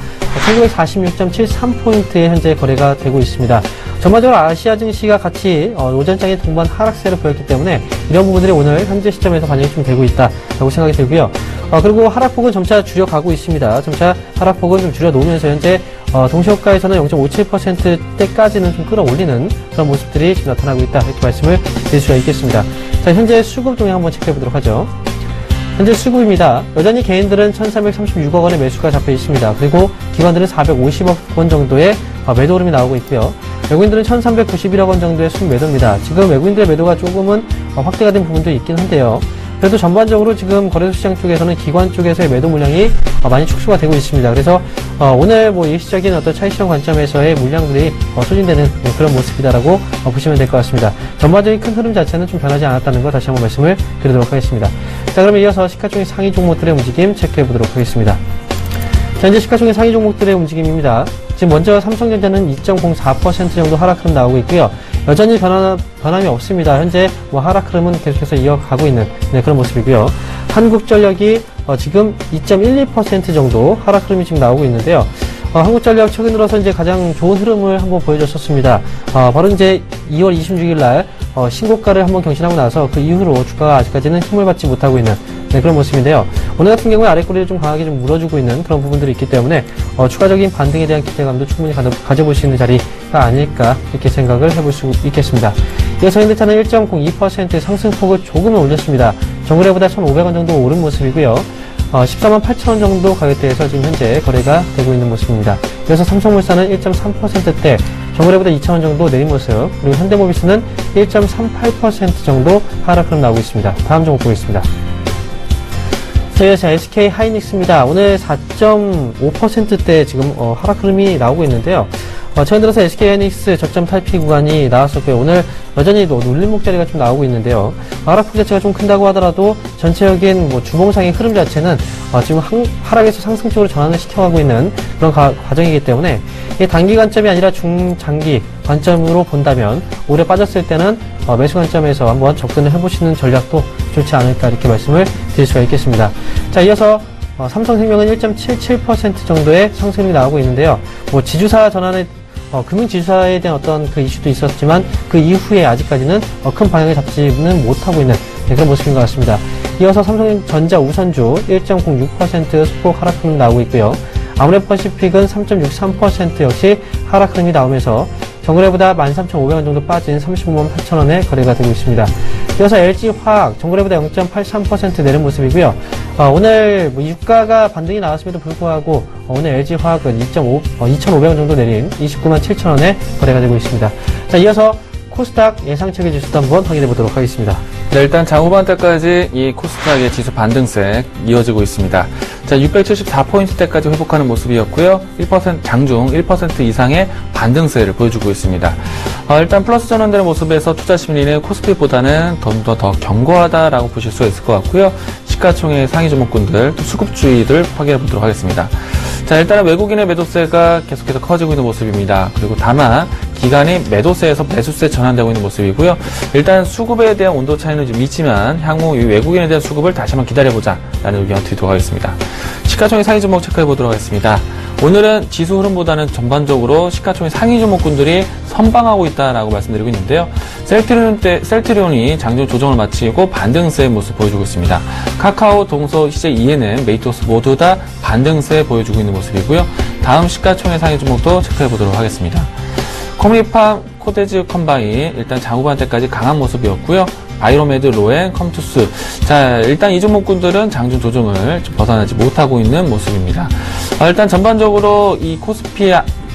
1946.73포인트에 현재 거래가 되고 있습니다. 전반적으로 아시아 증시가 같이 오전장에 동반 하락세를 보였기 때문에 이런 부분들이 오늘 현재 시점에서 반영이 좀 되고 있다라고 생각이 들고요. 그리고 하락폭은 점차 줄여가고 있습니다. 점차 하락폭은 좀 줄여놓으면서 현재 동시호가에서는 0.57%대까지는 좀 끌어올리는 그런 모습들이 지금 나타나고 있다 이렇게 말씀을 드릴 수가 있겠습니다. 자, 현재 수급 동향 한번 체크해 보도록 하죠. 현재 수급입니다. 여전히 개인들은 1,336억 원의 매수가 잡혀 있습니다. 그리고 기관들은 450억 원 정도의 매도 흐름이 나오고 있고요. 외국인들은 1,391억 원 정도의 순매도입니다. 지금 외국인들의 매도가 조금은 확대가 된 부분도 있긴 한데요. 그래도 전반적으로 지금 거래소 시장 쪽에서는 기관 쪽에서의 매도 물량이 많이 축소가 되고 있습니다. 그래서 오늘 뭐 일시적인 어떤 차익 실현 관점에서의 물량들이 소진되는 그런 모습이다라고 보시면 될 것 같습니다. 전반적인 큰 흐름 자체는 좀 변하지 않았다는 거 다시 한번 말씀을 드리도록 하겠습니다. 자, 그러면 이어서 시가총액 상위 종목들의 움직임 체크해 보도록 하겠습니다. 자, 현재 시가총액 상위 종목들의 움직임입니다. 지금 먼저 삼성전자는 2.04% 정도 하락 흐름 나오고 있고요. 여전히 변함이 없습니다. 현재 뭐 하락 흐름은 계속해서 이어가고 있는 그런 모습이고요. 한국전력이 지금 2.12% 정도 하락 흐름이 지금 나오고 있는데요. 한국전력 최근 들어서 이제 가장 좋은 흐름을 한번 보여줬었습니다. 바로 이제 2월 26일 날 신고가를 한번 경신하고 나서 그 이후로 주가가 아직까지는 힘을 받지 못하고 있는 그런 모습인데요. 오늘 같은 경우에 아랫꼬리를 좀 강하게 좀 물어주고 있는 그런 부분들이 있기 때문에 추가적인 반등에 대한 기대감도 충분히 가져볼 수 있는 자리가 아닐까 이렇게 생각을 해볼 수 있겠습니다. 이어서 현대차는 1.02% 상승폭을 조금은 올렸습니다. 전거래보다 1,500원 정도 오른 모습이고요. 14만 8천원 정도 가격대에서 지금 현재 거래가 되고 있는 모습입니다. 그래서 삼성물산은 1.3%대, 전거래보다 2천원 정도 내린 모습, 그리고 현대모비스는 1.38% 정도 하락 흐름 나오고 있습니다. 다음 종목 보겠습니다. 저희가 SK 하이닉스입니다. 오늘 4.5%대 지금 하락 흐름이 나오고 있는데요. 최근 들어서 SK 하이닉스 저점 탈피 구간이 나왔었고요. 오늘 여전히 눌림목 자리가 좀 나오고 있는데요. 하락폭 자체가 좀 큰다고 하더라도 전체적인 주봉상의 흐름 자체는 지금 하락에서 상승 쪽으로 전환을 시켜가고 있는 그런 과정이기 때문에 이게 단기 관점이 아니라 중장기 관점으로 본다면 오래 빠졌을 때는 매수 관점에서 한번 접근을 해보시는 전략도 좋지 않을까 이렇게 말씀을 드릴 수가 있겠습니다. 자, 이어서 삼성생명은 1.77% 정도의 상승이 나오고 있는데요. 지주사 전환에 금융지수화에 대한 어떤 그 이슈도 있었지만 그 이후에 아직까지는 큰 방향을 잡지는 못하고 있는 그런 모습인 것 같습니다. 이어서 삼성전자 우선주 1.06% 소폭 하락 흐름이 나오고 있고요. 아모레퍼시픽은 3.63% 역시 하락 흐름이 나오면서 정거래보다 13,500원 정도 빠진 35만 8천원에 거래가 되고 있습니다. 이어서 LG화학 정거래보다 0.83% 내린 모습이고요. 오늘 유가가 반등이 나왔음에도 불구하고 오늘 LG화학은 2,500원 정도 내린 29만 7천원에 거래가 되고 있습니다. 자, 이어서 코스닥 예상체계 지수도 한번 확인해 보도록 하겠습니다. 네, 일단 장 후반대까지 이 코스닥의 지수 반등세 이어지고 있습니다. 자, 674포인트대까지 회복하는 모습이었고요. 1% 장중 1% 이상의 반등세를 보여주고 있습니다. 일단 플러스 전환되는 모습에서 투자 심리는 코스피보다는 좀 더 견고하다라고 보실 수 있을 것 같고요. 시가총액 상위 종목군들, 또 수급주의들 확인해 보도록 하겠습니다. 자, 일단은 외국인의 매도세가 계속해서 커지고 있는 모습입니다. 그리고 다만 기간이 매도세에서 매수세 전환되고 있는 모습이고요. 일단 수급에 대한 온도 차이는 좀 있지만 향후 이 외국인에 대한 수급을 다시 한번 기다려보자라는 의견을 드리도록 하겠습니다. 시가총액 상위 종목 체크해 보도록 하겠습니다. 오늘은 지수 흐름보다는 전반적으로 시가총액 상위 종목군들이 선방하고 있다라고 말씀드리고 있는데요. 셀트리온이 장중 조정을 마치고 반등세의 모습 보여주고 있습니다. 카카오, 동서, 희재, ENM, 메이토스 모두 다 반등세 보여주고 있는 모습이고요. 다음 시가총액 상위 종목도 체크해 보도록 하겠습니다. 커뮤니팜, 코데즈 컴바인 일단 장후반대까지 강한 모습이었고요. 바이로메드, 로엔, 컴투스. 자, 일단 이 종목군들은 장중 조정을 좀 벗어나지 못하고 있는 모습입니다. 일단 전반적으로 이 코스피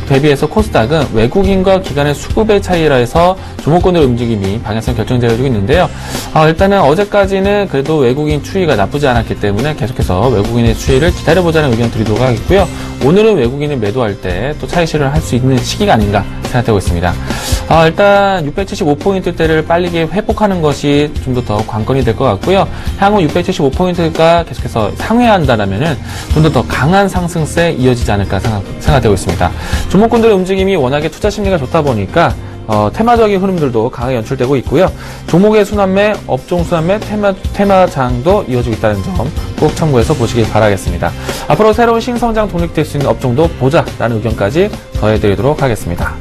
대비해서 코스닥은 외국인과 기관의 수급의 차이라 해서 종목군들의 움직임이 방향성 결정되어지고 있는데요. 일단은 어제까지는 그래도 외국인 추이가 나쁘지 않았기 때문에 계속해서 외국인의 추이를 기다려보자는 의견 드리도록 하겠고요. 오늘은 외국인이 매도할 때 또 차익 실현을 할 수 있는 시기가 아닌가 생각되고 있습니다. 일단 675포인트대를 빨리 회복하는 것이 좀 더 관건이 될 것 같고요. 향후 675포인트가 계속해서 상회한다라면은 좀 더 강한 상승세 이어지지 않을까 생각되고 있습니다. 종목군들의 움직임이 워낙에 투자 심리가 좋다 보니까 테마적인 흐름들도 강하게 연출되고 있고요. 종목의 순환매, 업종 순환매, 테마장도 이어지고 있다는 점 꼭 참고해서 보시길 바라겠습니다. 앞으로 새로운 신성장 독립될 수 있는 업종도 보자라는 의견까지 더해드리도록 하겠습니다.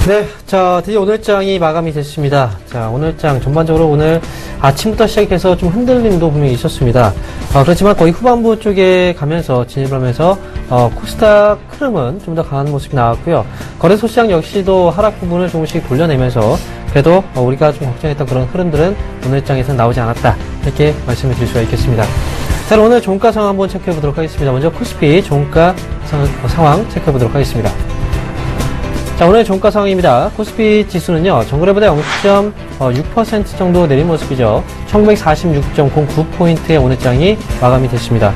네, 자, 드디어 오늘장이 마감이 됐습니다. 자, 오늘장 전반적으로 오늘 아침부터 시작해서 좀 흔들림도 분명히 있었습니다. 그렇지만 거의 후반부 쪽에 가면서 진입을 하면서 코스닥 흐름은 좀 더 강한 모습이 나왔고요. 거래소 시장 역시도 하락 부분을 조금씩 돌려내면서 그래도 우리가 좀 걱정했던 그런 흐름들은 오늘장에서 나오지 않았다. 이렇게 말씀을 드릴 수가 있겠습니다. 자, 오늘 종가 상황 한번 체크해 보도록 하겠습니다. 먼저 코스피 종가 상황 체크해 보도록 하겠습니다. 자, 오늘 종가 상황입니다. 코스피 지수는요, 전거래보다 0.6% 정도 내린 모습이죠. 1946.09포인트의 오늘장이 마감이 됐습니다.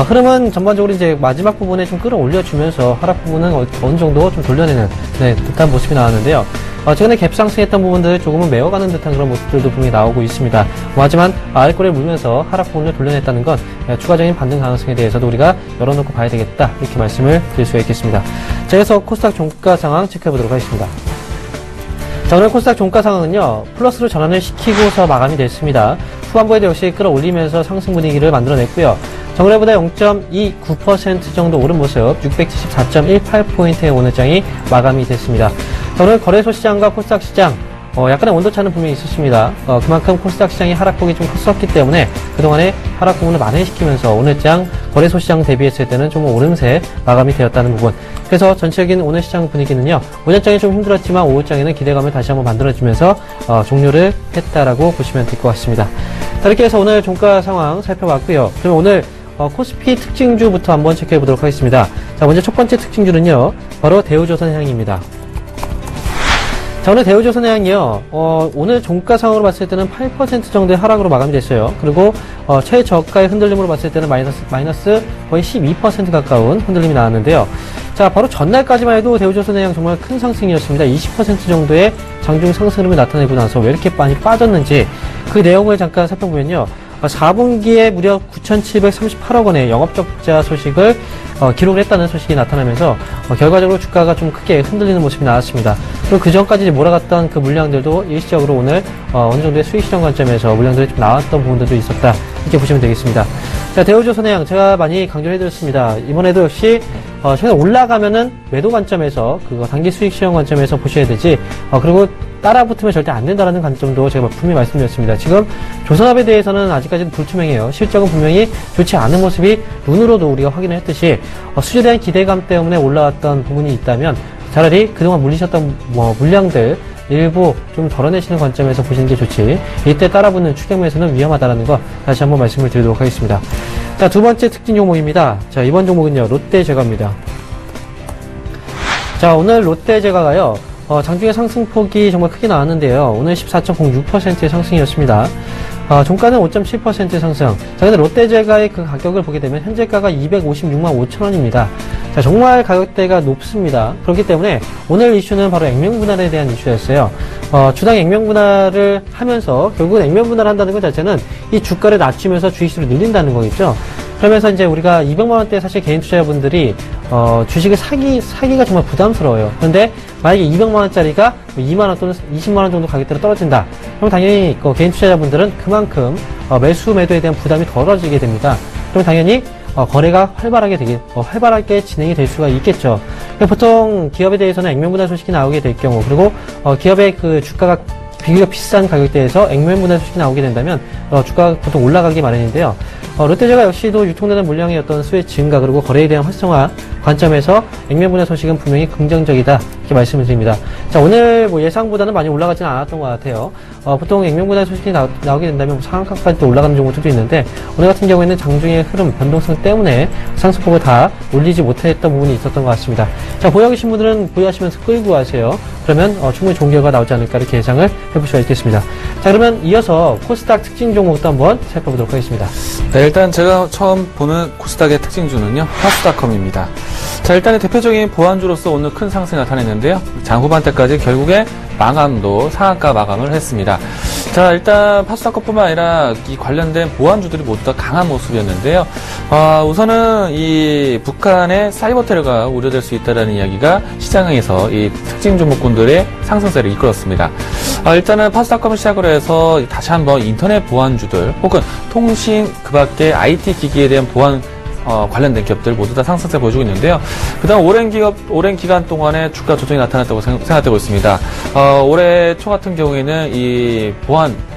흐름은 전반적으로 이제 마지막 부분에 좀 끌어올려주면서 하락 부분은 어느 정도 좀 돌려내는, 듯한 모습이 나왔는데요. 최근에 갭상승했던 부분들을 조금은 메워가는 듯한 그런 모습들도 분명히 나오고 있습니다. 하지만 아랫꼬리를 물면서 하락 부분을 돌려냈다는 건 추가적인 반등 가능성에 대해서도 우리가 열어놓고 봐야 되겠다. 이렇게 말씀을 드릴 수가 있겠습니다. 자, 그래서 코스닥 종가 상황 체크해 보도록 하겠습니다. 자, 오늘 코스닥 종가 상황은요, 플러스로 전환을 시키고서 마감이 됐습니다. 후반부에도 역시 끌어올리면서 상승 분위기를 만들어냈고요. 정거래보다 0.29% 정도 오른 모습 674.18포인트의 오늘장이 마감이 됐습니다. 오늘 거래소 시장과 코스닥 시장 약간의 온도차는 분명히 있었습니다. 그만큼 코스닥 시장이 하락폭이 좀 컸었기 때문에 그동안에 하락 부분을 만회시키면서 오늘장 거래소 시장 대비했을 때는 좀 오름세 마감이 되었다는 부분. 그래서 전체적인 오늘 시장 분위기는요, 오전장이 좀 힘들었지만 오후장에는 기대감을 다시 한번 만들어주면서 종료를 했다라고 보시면 될 것 같습니다. 자, 이렇게 해서 오늘 종가 상황 살펴봤고요. 그럼 오늘 코스피 특징주부터 한번 체크해 보도록 하겠습니다. 자, 먼저 첫 번째 특징주는요, 바로 대우조선해양입니다. 자, 오늘 대우조선해양이요, 오늘 종가 상황으로 봤을 때는 8% 정도의 하락으로 마감이 됐어요. 그리고, 최저가의 흔들림으로 봤을 때는 마이너스 거의 12% 가까운 흔들림이 나왔는데요. 자, 바로 전날까지만 해도 대우조선해양 정말 큰 상승이었습니다. 20% 정도의 장중 상승 흐름이 나타내고 나서 왜 이렇게 많이 빠졌는지 그 내용을 잠깐 살펴보면요. 4분기에 무려 9,738억 원의 영업적자 소식을 기록을 했다는 소식이 나타나면서 결과적으로 주가가 좀 크게 흔들리는 모습이 나왔습니다. 그리고 그 전까지 몰아갔던 그 물량들도 일시적으로 오늘 어느 정도의 수익 실현 관점에서 물량들이 좀 나왔던 부분들도 있었다. 이렇게 보시면 되겠습니다. 자, 대우조선해양 제가 많이 강조를 해드렸습니다. 이번에도 역시 최근 올라가면은 매도 관점에서 그거 단기 수익 실현 관점에서 보셔야 되지. 그리고 따라 붙으면 절대 안 된다라는 관점도 제가 분명히 말씀드렸습니다. 지금 조선업에 대해서는 아직까지는 불투명해요. 실적은 분명히 좋지 않은 모습이 눈으로도 우리가 확인을 했듯이 수주에 대한 기대감 때문에 올라왔던 부분이 있다면 차라리 그동안 물리셨던 물량들 일부 좀 덜어내시는 관점에서 보시는 게 좋지, 이때 따라붙는 추격매수는 위험하다는 거 다시 한번 말씀을 드리도록 하겠습니다. 자, 두 번째 특징 종목입니다. 자, 이번 종목은요, 롯데제과입니다. 자, 오늘 롯데제과가요, 장중에 상승폭이 정말 크게 나왔는데요. 오늘 14.06%의 상승이었습니다. 종가는 5.7% 상승. 자, 근데 롯데제과의 그 가격을 보게 되면 현재가가 256만 5천원입니다. 자, 정말 가격대가 높습니다. 그렇기 때문에 오늘 이슈는 바로 액면분할에 대한 이슈였어요. 주당 액면분할을 하면서 결국은 액면분할을 한다는 것 자체는 이 주가를 낮추면서 주식수를 늘린다는 거겠죠. 그러면서 이제 우리가 200만원대 사실 개인 투자자분들이 주식을 사기가 정말 부담스러워요. 그런데 만약에 200만원짜리가 2만원 또는 20만원 정도 가격대로 떨어진다. 그럼 당연히 개인 투자자분들은 그만큼 매수 매도에 대한 부담이 덜어지게 됩니다. 그럼 당연히 거래가 활발하게 진행이 될 수가 있겠죠. 보통 기업에 대해서는 액면분할 소식이 나오게 될 경우, 그리고 기업의 그 주가가 비교적 비싼 가격대에서 액면분할 소식이 나오게 된다면 주가가 보통 올라가기 마련인데요. 롯데제과 역시도 유통되는 물량의 어떤 수의 증가, 그리고 거래에 대한 활성화 관점에서 액면분할 소식은 분명히 긍정적이다, 이렇게 말씀을 드립니다. 자, 오늘 예상보다는 많이 올라가지는 않았던 것 같아요. 보통 액면분할 소식이 나오게 된다면 상한가까지 또 올라가는 종목들도 있는데, 오늘 같은 경우에는 장중의 흐름, 변동성 때문에 상승폭을 다 올리지 못했던 부분이 있었던 것 같습니다. 자, 보유하고 계신 분들은 보유하시면서 끌고 가세요. 그러면 충분히 좋은 결과가 나오지 않을까, 이렇게 예상을 해볼 수가 있겠습니다. 자, 그러면 이어서 코스닥 특징 종목도 한번 살펴보도록 하겠습니다. 네, 일단 제가 처음 보는 코스닥의 특징주는요, 파스닷컴입니다. 자, 일단 대표적인 보안주로서 오늘 큰 상승을 나타냈는데요. 장 후반대까지 결국에 마감도 상한가 마감을 했습니다. 자, 일단 파스닷컴뿐만 아니라 이 관련된 보안주들이 모두 다 강한 모습이었는데요. 우선은 이 북한의 사이버 테러가 우려될 수 있다는 이야기가 시장에서 이 특징 종목군들의 상승세를 이끌었습니다. 일단은 파스닷컴을 시작으로 해서 다시 한번 인터넷 보안주들 혹은 통신 그 밖에 IT 기기에 대한 보안 관련된 기업들 모두 다 상승세 보여주고 있는데요. 그다음 오랜 기간 동안에 주가 조정이 나타났다고 생각되고 있습니다. 올해 초 같은 경우에는 이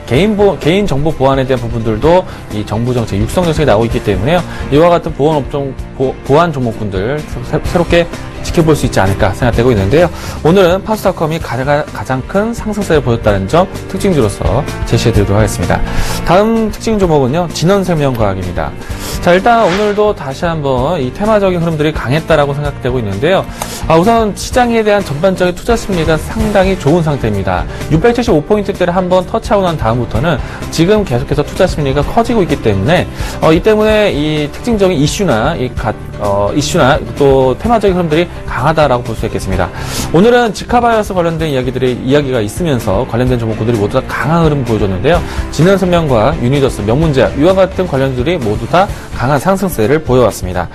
개인 정보 보안에 대한 부분들도 이 정부 정책, 육성 정책이 나오고 있기 때문에요. 이와 같은 보안 종목군들 새롭게 지켜볼 수 있지 않을까 생각되고 있는데요. 오늘은 파스닷컴이 가장 큰 상승세를 보였다는 점 특징주로서 제시해드리도록 하겠습니다. 다음 특징 종목은요, 진원생명과학입니다. 자, 일단 오늘도 다시 한번 이 테마적인 흐름들이 강했다라고 생각되고 있는데요. 우선 시장에 대한 전반적인 투자 심리가 상당히 좋은 상태입니다. 675포인트대를 한번 터치하고 난 다음부터는 지금 계속해서 투자 심리가 커지고 있기 때문에 이 때문에 이 특징적인 이슈나 또 테마적인 흐름들이 강하다라고 볼 수 있겠습니다. 오늘은 지카바이오스 관련된 이야기가 있으면서 관련된 종목들이 모두 다 강한 흐름을 보여줬는데요. 진원생명과 유니더스, 명문제약 이와 같은 관련주들이 모두 다 강한 상승세를 보여왔습니다.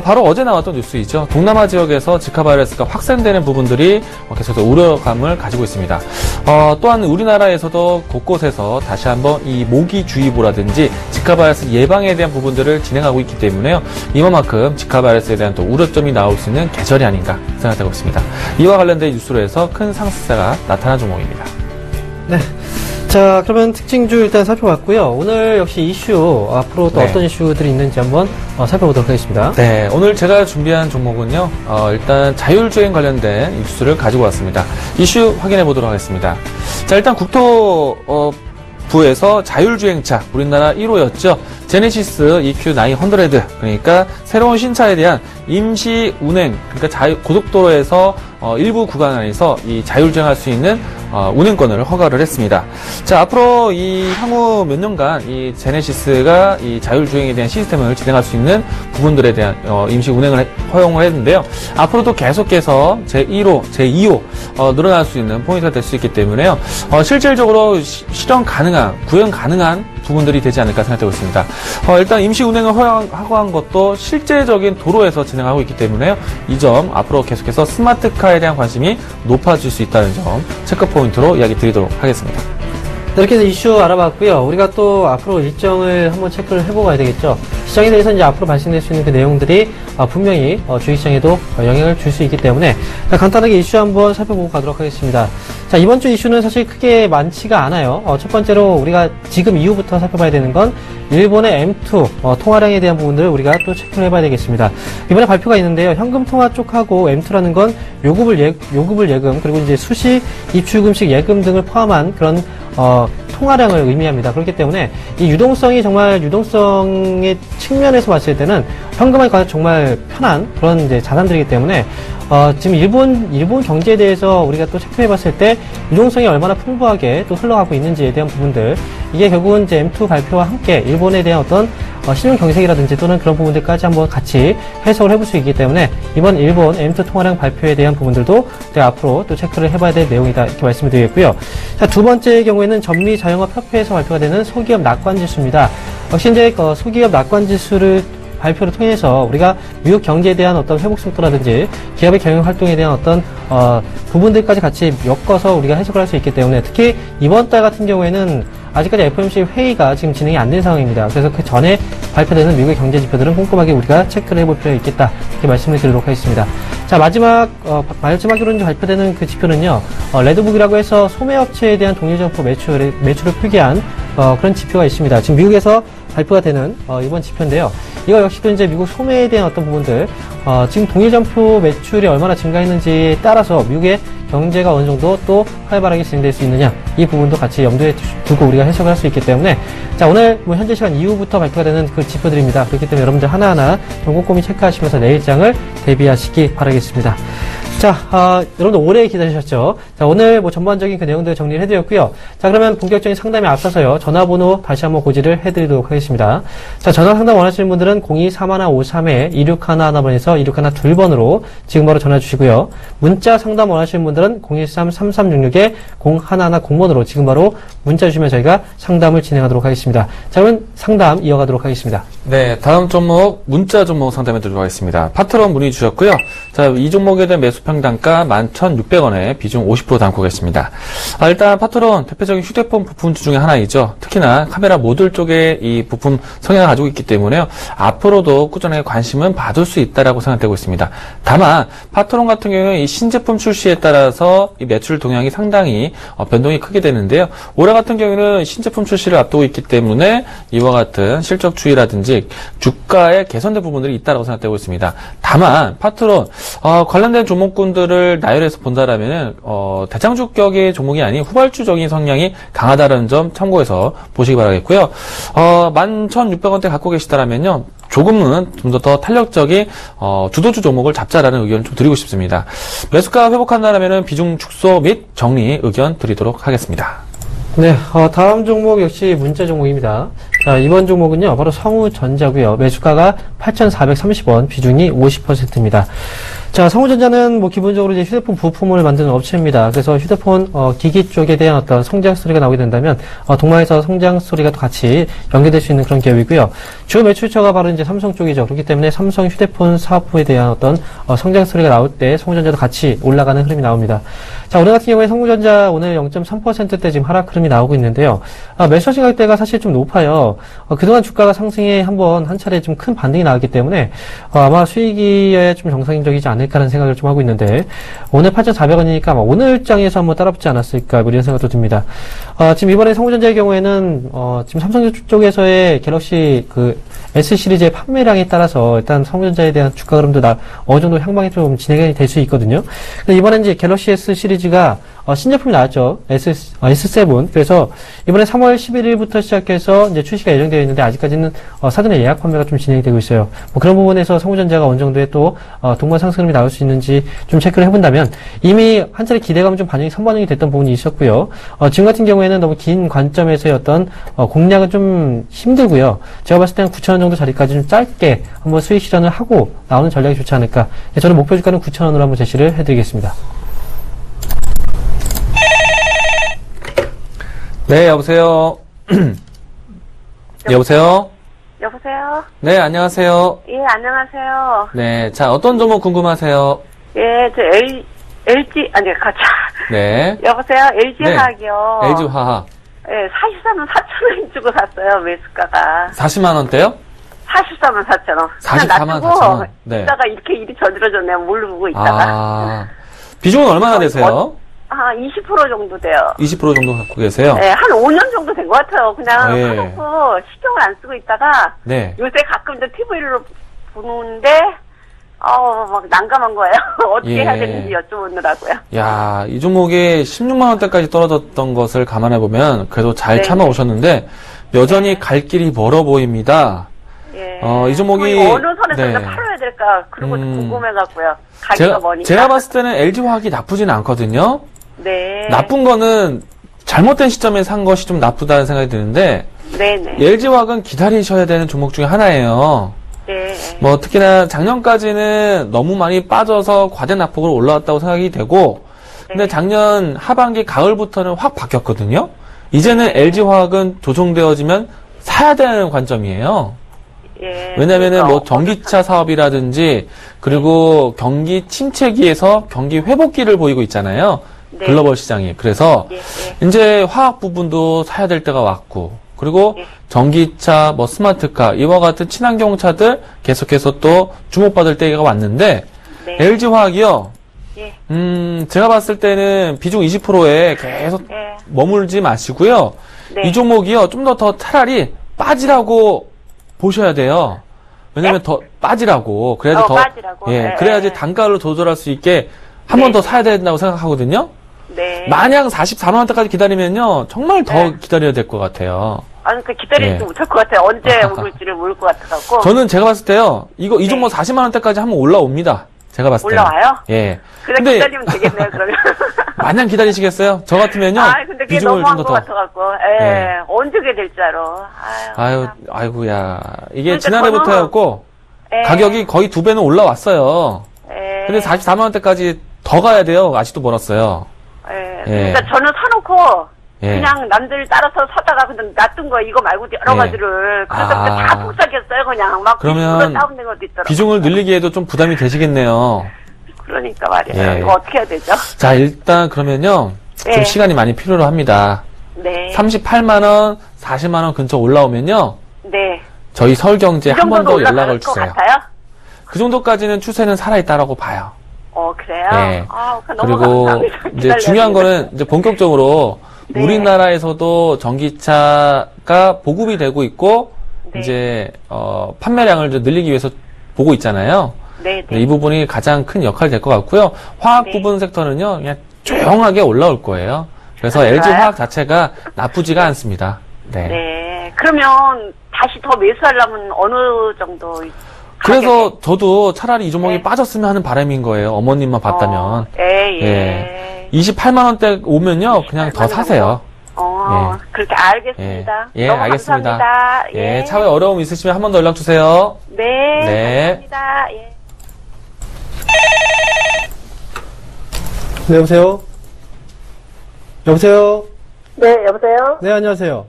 바로 어제 나왔던 뉴스이죠. 동남아 지역에서 지카바이러스가 확산되는 부분들이 계속해서 우려감을 가지고 있습니다. 또한 우리나라에서도 곳곳에서 다시 한번 이 모기주의보라든지 지카바이러스 예방에 대한 부분들을 진행하고 있기 때문에요. 이만큼 지카바이러스에 대한 또 우려점이 나올 수 있는 계절이 아닌가 생각되고 있습니다. 이와 관련된 뉴스로 해서 큰 상승세가 나타난 종목입니다. 네. 자, 그러면 특징주 일단 살펴봤고요. 오늘 역시 이슈, 앞으로 또 어떤 이슈들이 있는지 한번 살펴보도록 하겠습니다. 네, 오늘 제가 준비한 종목은요, 일단 자율주행 관련된 뉴스를 가지고 왔습니다. 이슈 확인해 보도록 하겠습니다. 자, 일단 국토부에서 자율주행차, 우리나라 1호였죠. 제네시스 EQ900, 그러니까 새로운 신차에 대한 임시 운행, 그러니까 고속도로에서 일부 구간 안에서 이 자율주행할 수 있는 운행권을 허가를 했습니다. 자, 앞으로 이 향후 몇 년간 이 제네시스가 이 자율주행에 대한 시스템을 진행할 수 있는 부분들에 대한 임시 운행을 허용을 했는데요. 앞으로도 계속해서 제1호, 제2호 늘어날 수 있는 포인트가 될 수 있기 때문에요. 실질적으로 실현 가능한, 구현 가능한 부분들이 되지 않을까 생각되고 있습니다. 일단 임시 운행을 허용하고 한 것도 실제적인 도로에서 진행하고 있기 때문에요. 이 점 앞으로 계속해서 스마트카에 대한 관심이 높아질 수 있다는 점 체크 포인트로 이야기 드리도록 하겠습니다. 이렇게 해서 이슈 알아봤고요. 우리가 또 앞으로 일정을 한번 체크를 해보고 가야 되겠죠. 시장에 대해서 이제 앞으로 발생될 수 있는 그 내용들이 분명히 주식시장에도 영향을 줄 수 있기 때문에 간단하게 이슈 한번 살펴보고 가도록 하겠습니다. 자, 이번 주 이슈는 사실 크게 많지가 않아요. 첫 번째로 우리가 지금 이후부터 살펴봐야 되는 건 일본의 M2 통화량에 대한 부분들을 우리가 또 체크를 해봐야 되겠습니다. 이번에 발표가 있는데요. 현금 통화 쪽하고 M2라는 건 요구불 예금 그리고 이제 수시 입출금식 예금 등을 포함한 그런 통화량을 의미합니다. 그렇기 때문에 이 유동성이 정말 유동성의 측면에서 봤을 때는 현금화가 정말 편한 그런 이제 자산들이기 때문에 지금 일본 경제에 대해서 우리가 또 체크해 봤을 때 유동성이 얼마나 풍부하게 또 흘러가고 있는지에 대한 부분들, 이게 결국은 이제 M2 발표와 함께 일본에 대한 어떤 신용 경색이라든지 또는 그런 부분들까지 한번 같이 해석을 해볼 수 있기 때문에 이번 일본 M2 통화량 발표에 대한 부분들도 앞으로 또 체크를 해봐야 될 내용이다, 이렇게 말씀을 드리겠고요. 자, 두 번째 경우에는 전미 자영업협회에서 발표가 되는 소기업 낙관지수입니다. 역시 이제 소기업 낙관지수를 발표를 통해서 우리가 미국 경제에 대한 어떤 회복 속도라든지 기업의 경영 활동에 대한 어떤 부분들까지 같이 엮어서 우리가 해석을 할 수 있기 때문에, 특히 이번 달 같은 경우에는 아직까지 FOMC 회의가 지금 진행이 안 된 상황입니다. 그래서 그 전에 발표되는 미국의 경제 지표들은 꼼꼼하게 우리가 체크를 해볼 필요가 있겠다, 이렇게 말씀을 드리도록 하겠습니다. 자, 마지막으로 이제 발표되는 그 지표는요, 레드북이라고 해서 소매업체에 대한 동일점포 매출을 표기한 그런 지표가 있습니다. 지금 미국에서 발표가 되는 이번 지표인데요. 이거 역시도 이제 미국 소매에 대한 어떤 부분들, 지금 동일점포 매출이 얼마나 증가했는지에 따라서 미국의 경제가 어느 정도 또 활발하게 진행될 수 있느냐, 이 부분도 같이 염두에 두고 우리가 해석을 할 수 있기 때문에, 자, 오늘 현재 시간 이후부터 발표가 되는 그 지표들입니다. 그렇기 때문에 여러분들 하나하나 좀 꼼꼼히 체크하시면서 내일장을 대비하시기 바라겠습니다. 자, 여러분들 오래 기다리셨죠? 자, 오늘 전반적인 그 내용들 정리를 해드렸고요. 자, 그러면 본격적인 상담에 앞서서요, 전화번호 다시 한번 고지를 해드리도록 하겠습니다. 자, 전화 상담 원하시는 분들은 023153-2611번에서 2612번으로 지금 바로 전화 주시고요. 문자 상담 원하시는 분들은 013-3366-0110번으로 지금 바로 문자 주시면 저희가 상담을 진행하도록 하겠습니다. 자, 그러면 상담 이어가도록 하겠습니다. 네, 다음 종목, 문자 종목 상담해 드리도록 하겠습니다. 파트런 문의 주셨고요. 자, 이 종목에 대한 매수 평단가 11,600원에 비중 50% 담고 계십니다. 일단 파트론 대표적인 휴대폰 부품주 중에 하나이죠. 특히나 카메라 모듈 쪽에 이 부품 성향을 가지고 있기 때문에요. 앞으로도 꾸준하게 관심은 받을 수 있다라고 생각되고 있습니다. 다만 파트론 같은 경우는 이 신제품 출시에 따라서 이 매출 동향이 상당히 변동이 크게 되는데요. 올해 같은 경우는 신제품 출시를 앞두고 있기 때문에 이와 같은 실적 추이라든지 주가의 개선된 부분들이 있다라고 생각되고 있습니다. 다만 파트론 관련된 종목군들을 나열해서 본다라면은 대장주격의 종목이 아닌 후발주적인 성향이 강하다는 점 참고해서 보시기 바라겠고요. 11,600원대 갖고 계시다라면요, 조금은 좀 더 탄력적인 주도주 종목을 잡자라는 의견을 좀 드리고 싶습니다. 매수가 회복한다라면은 비중 축소 및 정리 의견 드리도록 하겠습니다. 네, 다음 종목 역시 문자 종목입니다. 자, 이번 종목은요, 바로 성우전자고요. 매수가가 8,430원, 비중이 50%입니다. 자, 성우전자는 기본적으로 이제 휴대폰 부품을 만드는 업체입니다. 그래서 휴대폰 기기 쪽에 대한 어떤 성장 스토리가 나오게 된다면 동마에서 성장 스토리가 또 같이 연계될 수 있는 그런 기업이고요. 주 매출처가 바로 이제 삼성 쪽이죠. 그렇기 때문에 삼성 휴대폰 사업부에 대한 어떤 성장 스토리가 나올 때 성우전자도 같이 올라가는 흐름이 나옵니다. 자, 오늘 같은 경우에 성우전자 오늘 0.3%대 지금 하락 흐름이 나오고 있는데요. 매수 시각대가 사실 좀 높아요. 그동안 주가가 상승에 한 차례 좀 큰 반등이 나왔기 때문에 아마 수익이 좀 정상적이지 않을까라는 생각을 좀 하고 있는데, 오늘 8,400원이니까 아마 오늘 장에서 한번 따라붙지 않았을까, 이런 생각도 듭니다. 지금 이번에 성우전자의 경우에는 지금 삼성 쪽에서의 갤럭시 그 S 시리즈의 판매량에 따라서 일단 성우전자에 대한 주가 흐름도 어느 정도 향방이 좀 진행이 될 수 있거든요. 근데 이번엔 이제 갤럭시 S 시리즈가 신제품이 나왔죠. S7. 그래서 이번에 3월 11일부터 시작해서 이제 출시가 예정되어 있는데 아직까지는 사전에 예약 판매가 좀 진행이 되고 있어요. 그런 부분에서 성우전자가 어느 정도의 또 동반 상승률이 나올 수 있는지 좀 체크를 해본다면, 이미 한 차례 기대감은 좀 선반영이 됐던 부분이 있었고요. 지금 같은 경우에는 너무 긴 관점에서의 어떤 공략은 좀 힘들고요. 제가 봤을 때는 9,000원 정도 자리까지 좀 짧게 한번 수익 실현을 하고 나오는 전략이 좋지 않을까. 저는 목표 주가는 9,000원으로 한번 제시를 해드리겠습니다. 네, 여보세요. 여보세요? 여보세요? 네, 안녕하세요. 예, 안녕하세요. 네, 자, 어떤 종목 궁금하세요? 예, 저 LG, 아니, 가자. 네. 여보세요? LG화학이요. LG화학. 예, 44만 4천 원 주고 샀어요, 매수가가. 40만원대요? 44만 4천 원. 44만 4천 원. 네. 이따가 이렇게 일이 저질러졌네요. 모르고 있다가. 비중은 얼마나 되세요? 20% 정도 돼요. 20% 정도 갖고 계세요? 네, 한 5년 정도 된 것 같아요. 그냥 예. 사놓고 신경을 안 쓰고 있다가 네. 요새 가끔 이제 TV로 보는데 막 난감한 거예요. 어떻게 예. 해야 되는지 여쭤보느라고요. 야, 이 종목이 16만원대까지 떨어졌던 것을 감안해보면 그래도 잘 네. 참아오셨는데 여전히 갈 길이 멀어 보입니다. 예. 이 종목이 어느 선에서 네. 이제 팔아야 될까 그런 것도 궁금해갖고요. 가기가 머니까. 제가 봤을 때는 LG화학이 나쁘진 않거든요. 네. 나쁜 거는 잘못된 시점에 산 것이 좀 나쁘다는 생각이 드는데 네네. LG화학은 기다리셔야 되는 종목 중에 하나예요. 네. 뭐 특히나 작년까지는 너무 많이 빠져서 과대 낙폭으로 올라왔다고 생각이 되고 근데 네. 작년 하반기 가을부터는 확 바뀌었거든요. 이제는 LG화학은 조정되어지면 사야 되는 관점이에요. 예. 왜냐면은 그러니까 뭐 전기차 사업이라든지 그리고 경기 침체기에서 경기 회복기를 보이고 있잖아요. 네. 글로벌 시장이. 그래서 예, 예. 이제 화학 부분도 사야 될 때가 왔고 그리고 예. 전기차, 뭐 스마트카 이와 같은 친환경차들 계속해서 또 주목받을 때가 왔는데 네. LG화학이요. 예. 제가 봤을 때는 비중 20%에 계속 예. 머물지 마시고요. 네. 이 종목이요. 좀 더 차라리 빠지라고 보셔야 돼요. 왜냐면 더 빠지라고. 그래야지 더 빠지라고? 예, 네. 그래야지 단가를 조절할 수 있게 한 번 더 사야 된다고 생각하거든요. 네. 만약 44만 원대까지 기다리면요. 정말 더 네. 기다려야 될 것 같아요. 아니, 기다리지 예. 못할 것 같아요. 언제 오를지를 모를 것 같아갖고. 저는 제가 봤을 때요. 이 네. 종목 40만 원대까지 한번 올라옵니다. 제가 봤을 때. 올라와요? 예. 그래, 근데 기다리면 되겠네요, 그러면. 마냥 기다리시겠어요? 저 같으면요. 근데 그게 비중을 너무한 좀 것 더 같아갖고. 예. 예. 언제 그게 될 줄 알아. 아이고야. 이게 그러니까 지난해부터였고, 예. 가격이 거의 2배는 올라왔어요. 예. 근데 44만 원대까지 더 가야 돼요. 아직도 멀었어요. 예. 예. 그러니까 저는 사놓고, 예. 그냥 남들 따라서 사다가 그냥 놔둔 거 이거 말고 여러 예. 가지를. 그래서 아. 다 폭삭였어요, 그냥. 막. 그러면 다운된 것도 있더라고요. 비중을 늘리기에도 좀 부담이 되시겠네요. 그러니까 말이에요. 예. 이거 어떻게 해야 되죠? 자, 일단 그러면요. 좀 예. 시간이 많이 필요로 합니다. 네. 38만 원, 40만 원 근처 올라오면요. 네. 저희 서울경제 이 한 번 정도는 더 올라갈 연락을 것 주세요. 같아요? 그 정도까지는 추세는 살아있다라고 봐요. 그래요? 예. 너무 그리고 감사합니다. 이제 중요한 거는 이제 본격적으로 네. 우리나라에서도 전기차가 보급이 되고 있고 네. 이제 판매량을 좀 늘리기 위해서 보고 있잖아요. 네, 이 부분이 가장 큰 역할이 될 것 같고요. 화학 네. 부분 섹터는요, 그냥 조용하게 올라올 거예요. 그래서 그래요? LG 화학 자체가 나쁘지가 않습니다. 네. 네. 그러면 다시 더 매수하려면 어느 정도? 그래서 저도 차라리 이 종목이 네. 빠졌으면 하는 바람인 거예요. 어머님만 봤다면. 예. 28만 원대 오면요, 그냥 더 사세요. 그렇게 알겠습니다. 예, 너무 알겠습니다. 감사합니다. 예, 차후에 어려움 있으시면 한 번 더 연락 주세요. 네. 네. 감사합니다. 예. 네, 여보세요? 여보세요? 네, 여보세요? 네, 안녕하세요.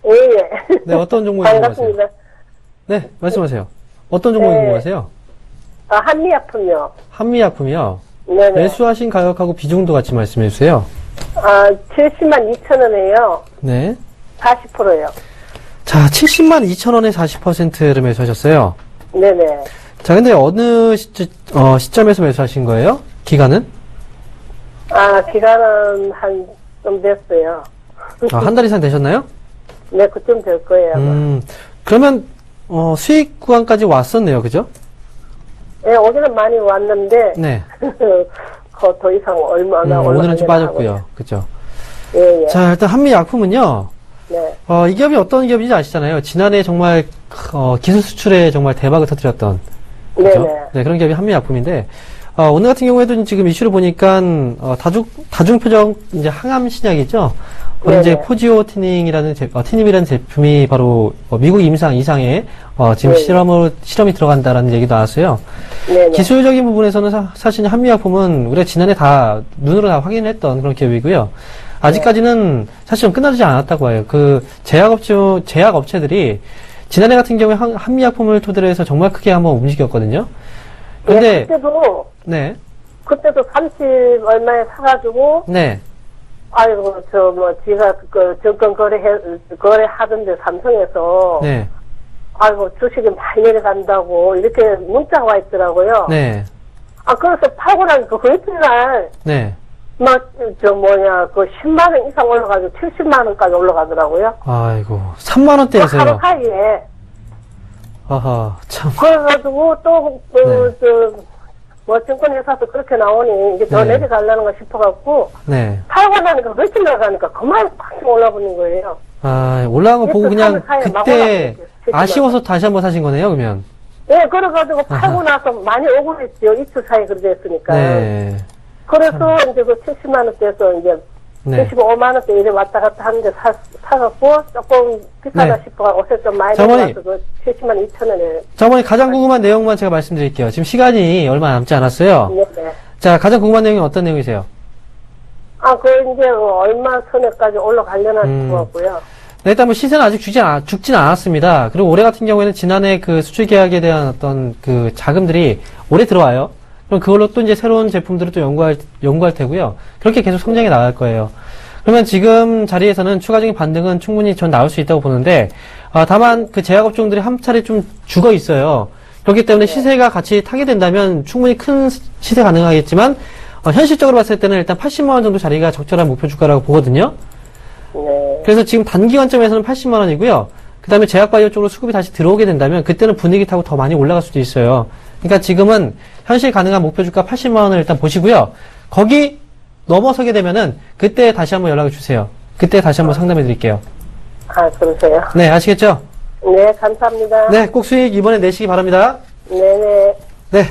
예, 예. 네, 어떤 종목이 궁금하세요? 반갑습니다. 네, 말씀하세요. 어떤 종목이 네. 궁금하세요? 한미약품요. 한미약품이요. 네네. 매수하신 가격하고 비중도 같이 말씀해 주세요. 70만 2천 원에요. 네. 40%요. 자, 70만 2천 원에 40%를 매수하셨어요. 네네. 자, 근데 어느 시점에서 매수하신 거예요? 기간은? 기간은 좀 됐어요. 한 달 이상 되셨나요? 네, 그쯤 될 거예요. 그러면, 수익 구간까지 왔었네요. 그죠? 네, 오늘은 많이 왔는데, 네. 더 이상 얼마나 오늘은 좀 올라가려나 빠졌고요. 하고. 그죠? 예, 예. 자, 일단 한미약품은요, 네. 이 기업이 어떤 기업인지 아시잖아요. 지난해 정말, 기술 수출에 정말 대박을 터뜨렸던. 그죠? 네네. 네, 그런 기업이 한미약품인데, 오늘 같은 경우에도 지금 이슈를 보니까, 다중표적, 이제 항암 신약이죠. 이제 네네. 포지오 티닝이라는 티닙이라는 제품이 바로 미국 임상 이상에 지금 네네. 실험이 들어간다라는 얘기도 나왔어요. 네네. 기술적인 부분에서는 사실 한미약품은 우리가 지난해 다 눈으로 다 확인했던 그런 기업이고요. 아직까지는 사실은 끝나지 않았다고 해요. 그 제약업체들이 지난해 같은 경우에 한미약품을 토대로 해서 정말 크게 한번 움직였거든요. 근데 그때도 30 얼마에 사가지고 네. 아이고 지가 그 증권 거래하던데 삼성에서 네. 아이고 주식이 많이 내려간다고 이렇게 문자가 와 있더라고요. 네. 그래서 팔고 나니까 그 이튿날 네. 그 10만 원 이상 올라가지고 70만 원까지 올라가더라고요. 아이고, 3만 원대에서요. 하루 사이에. 아하, 참. 그래가지고 증권회사도 그렇게 나오니 이제 더 내려가려는 거 싶어갖고. 네. 팔고 나니까 며칠 나가니까 그만 팍 올라버린 거예요. 올라간 거 보고 그냥 그때 아쉬워서 다시 한번 사신 거네요, 그러면. 네, 그래가지고 팔고 나서 많이 억울했죠. 이틀 사이 그렇게 됐으니까. 네. 그래서 이제 그 70만 원대에서 이제 75만 원대 이래 왔다 갔다 하는데 사갖고 조금 비싸다 싶어 옷에 좀 많이 들어가서 그 70만 2천 원에. 어머니 가장 궁금한 내용만 제가 말씀드릴게요. 지금 시간이 얼마 남지 않았어요. 네. 자, 가장 궁금한 내용이 어떤 내용이세요? 이제 얼마 선에까지 올라가려나 싶어갖고요. 네, 일단 뭐 시세는 아직 죽진 않았습니다. 그리고 올해 같은 경우에는 지난해 그 수출 계약에 대한 어떤 그 자금들이 올해 들어와요. 그럼 그걸로 또 이제 새로운 제품들을 또 연구할 테고요. 그렇게 계속 성장해 나갈 거예요. 그러면 지금 자리에서는 추가적인 반등은 충분히 전 나올 수 있다고 보는데, 다만 그 제약업종들이 한 차례 좀 죽어 있어요. 그렇기 때문에 시세가 같이 타게 된다면 충분히 큰 시세 가능하겠지만, 현실적으로 봤을 때는 일단 80만 원 정도 자리가 적절한 목표 주가라고 보거든요. 네. 그래서 지금 단기 관점에서는 80만 원이고요. 그 다음에 제약바이오 쪽으로 수급이 다시 들어오게 된다면 그때는 분위기 타고 더 많이 올라갈 수도 있어요. 그러니까 지금은 현실 가능한 목표 주가 80만 원을 일단 보시고요. 거기 넘어서게 되면은 그때 다시 한번 연락을 주세요. 그때 다시 한번 상담해 드릴게요. 그러세요? 네, 아시겠죠? 네, 감사합니다. 네, 꼭 수익 이번에 내시기 바랍니다. 네네. 네.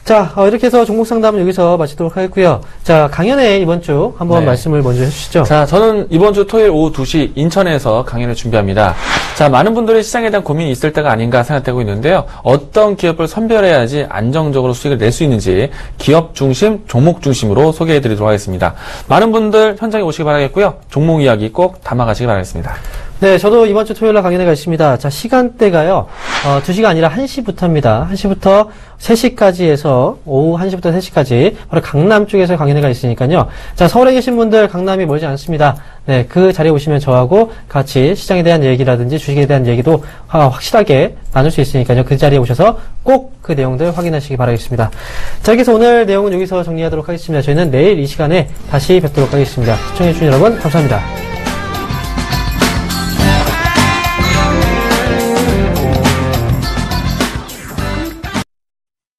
자, 이렇게 해서 종목 상담은 여기서 마치도록 하겠고요. 자, 강연회 이번 주 한번 말씀을 먼저 해주시죠. 자, 저는 이번 주 토요일 오후 2시 인천에서 강연을 준비합니다. 자, 많은 분들이 시장에 대한 고민이 있을 때가 아닌가 생각되고 있는데요. 어떤 기업을 선별해야지 안정적으로 수익을 낼 수 있는지 기업 중심, 종목 중심으로 소개해드리도록 하겠습니다. 많은 분들 현장에 오시기 바라겠고요. 종목 이야기 꼭 담아가시기 바라겠습니다. 네, 저도 이번 주 토요일 날 강연회가 있습니다. 자, 시간대가요, 2시가 아니라 1시부터입니다. 1시부터 3시까지 해서, 오후 1시부터 3시까지, 바로 강남 쪽에서 강연회가 있으니까요. 자, 서울에 계신 분들 강남이 멀지 않습니다. 네, 그 자리에 오시면 저하고 같이 시장에 대한 얘기라든지 주식에 대한 얘기도 확실하게 나눌 수 있으니까요. 그 자리에 오셔서 꼭 그 내용들 확인하시기 바라겠습니다. 자, 그래서 오늘 내용은 여기서 정리하도록 하겠습니다. 저희는 내일 이 시간에 다시 뵙도록 하겠습니다. 시청해주신 여러분, 감사합니다.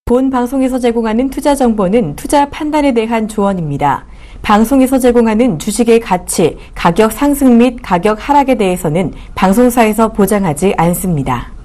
본 방송에서 제공하는 투자 정보는 투자 판단에 대한 조언입니다. 방송에서 제공하는 주식의 가치, 가격 상승 및 가격 하락에 대해서는 방송사에서 보장하지 않습니다.